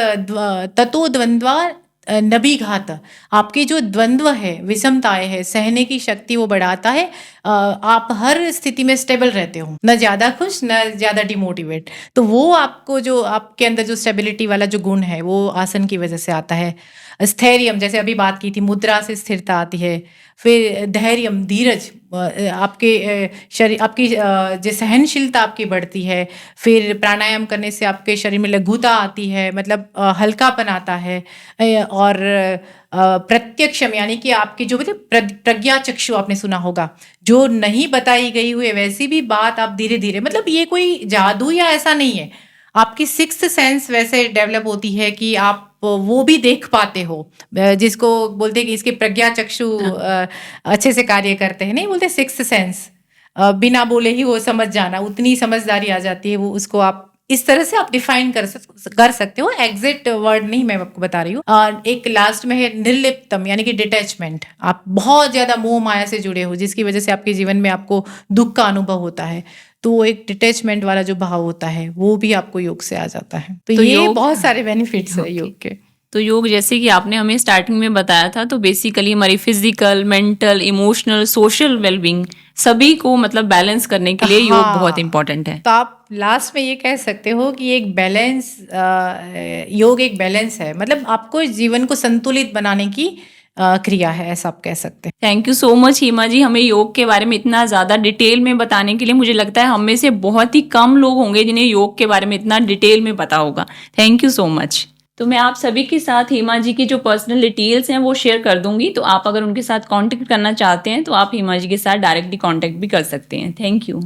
ततो द्वंद्वा नभिघात, आपकी जो द्वंद्व है, विषमताएं है, सहने की शक्ति वो बढ़ाता है। आप हर स्थिति में स्टेबल रहते हो, न ज्यादा खुश न ज्यादा डिमोटिवेट, तो वो आपको जो आपके अंदर जो स्टेबिलिटी वाला जो गुण है वो आसन की वजह से आता है। स्थैर्यम, जैसे अभी बात की थी, मुद्रा से स्थिरता आती है। फिर धैर्यम, धीरज, आपके शरीर, आपकी जो सहनशीलता आपकी बढ़ती है। फिर प्राणायाम करने से आपके शरीर में लघुता आती है, मतलब हल्कापन आता है। और प्रत्यक्षम यानी कि आपकी जो प्रज्ञा चक्षु आपने सुना होगा, जो नहीं बताई गई हुई वैसी भी बात आप धीरे धीरे, मतलब ये कोई जादू या ऐसा नहीं है, आपकी सिक्स्थ सेंस वैसे डेवलप होती है कि आप वो भी देख पाते हो, जिसको बोलते हैं कि इसके प्रज्ञा चक्षु अच्छे से कार्य करते हैं, नहीं बोलते सिक्स्थ सेंस, बिना बोले ही वो समझ जाना, उतनी समझदारी आ जाती है वो, उसको आप इस तरह से आप डिफाइन कर सकते हो। एग्जैक्ट वर्ड नहीं मैं आपको बता रही हूँ। और एक लास्ट में है निर्लिप्तम यानी कि डिटैचमेंट, आप बहुत ज्यादा मोह माया से जुड़े हो जिसकी वजह से आपके जीवन में आपको दुख का अनुभव होता है, तो वो एक डिटैचमेंट वाला जो भाव होता है वो भी आपको योग से आ जाता है। तो ये बहुत सारे बेनिफिट्स है योग के। तो योग जैसे कि आपने हमें स्टार्टिंग में बताया था, तो बेसिकली हमारी physical, mental, emotional, social wellbeing सभी को मतलब बैलेंस करने के लिए योग बहुत इंपॉर्टेंट है। तो आप लास्ट में ये कह सकते हो कि एक बैलेंस, योग एक बैलेंस है, मतलब आपको जीवन को संतुलित बनाने की क्रिया है, ऐसा आप कह सकते हैं। थैंक यू सो मच हिमा जी, हमें योग के बारे में इतना ज़्यादा डिटेल में बताने के लिए। मुझे लगता है हम में से बहुत ही कम लोग होंगे जिन्हें योग के बारे में इतना डिटेल में पता होगा। Thank you so much. तो मैं आप सभी के साथ हिमा जी की जो पर्सनल डिटेल्स हैं वो शेयर कर दूंगी, तो आप अगर उनके साथ कांटेक्ट करना चाहते हैं तो आप हिमा जी के साथ डायरेक्टली कांटेक्ट भी कर सकते हैं। Thank you.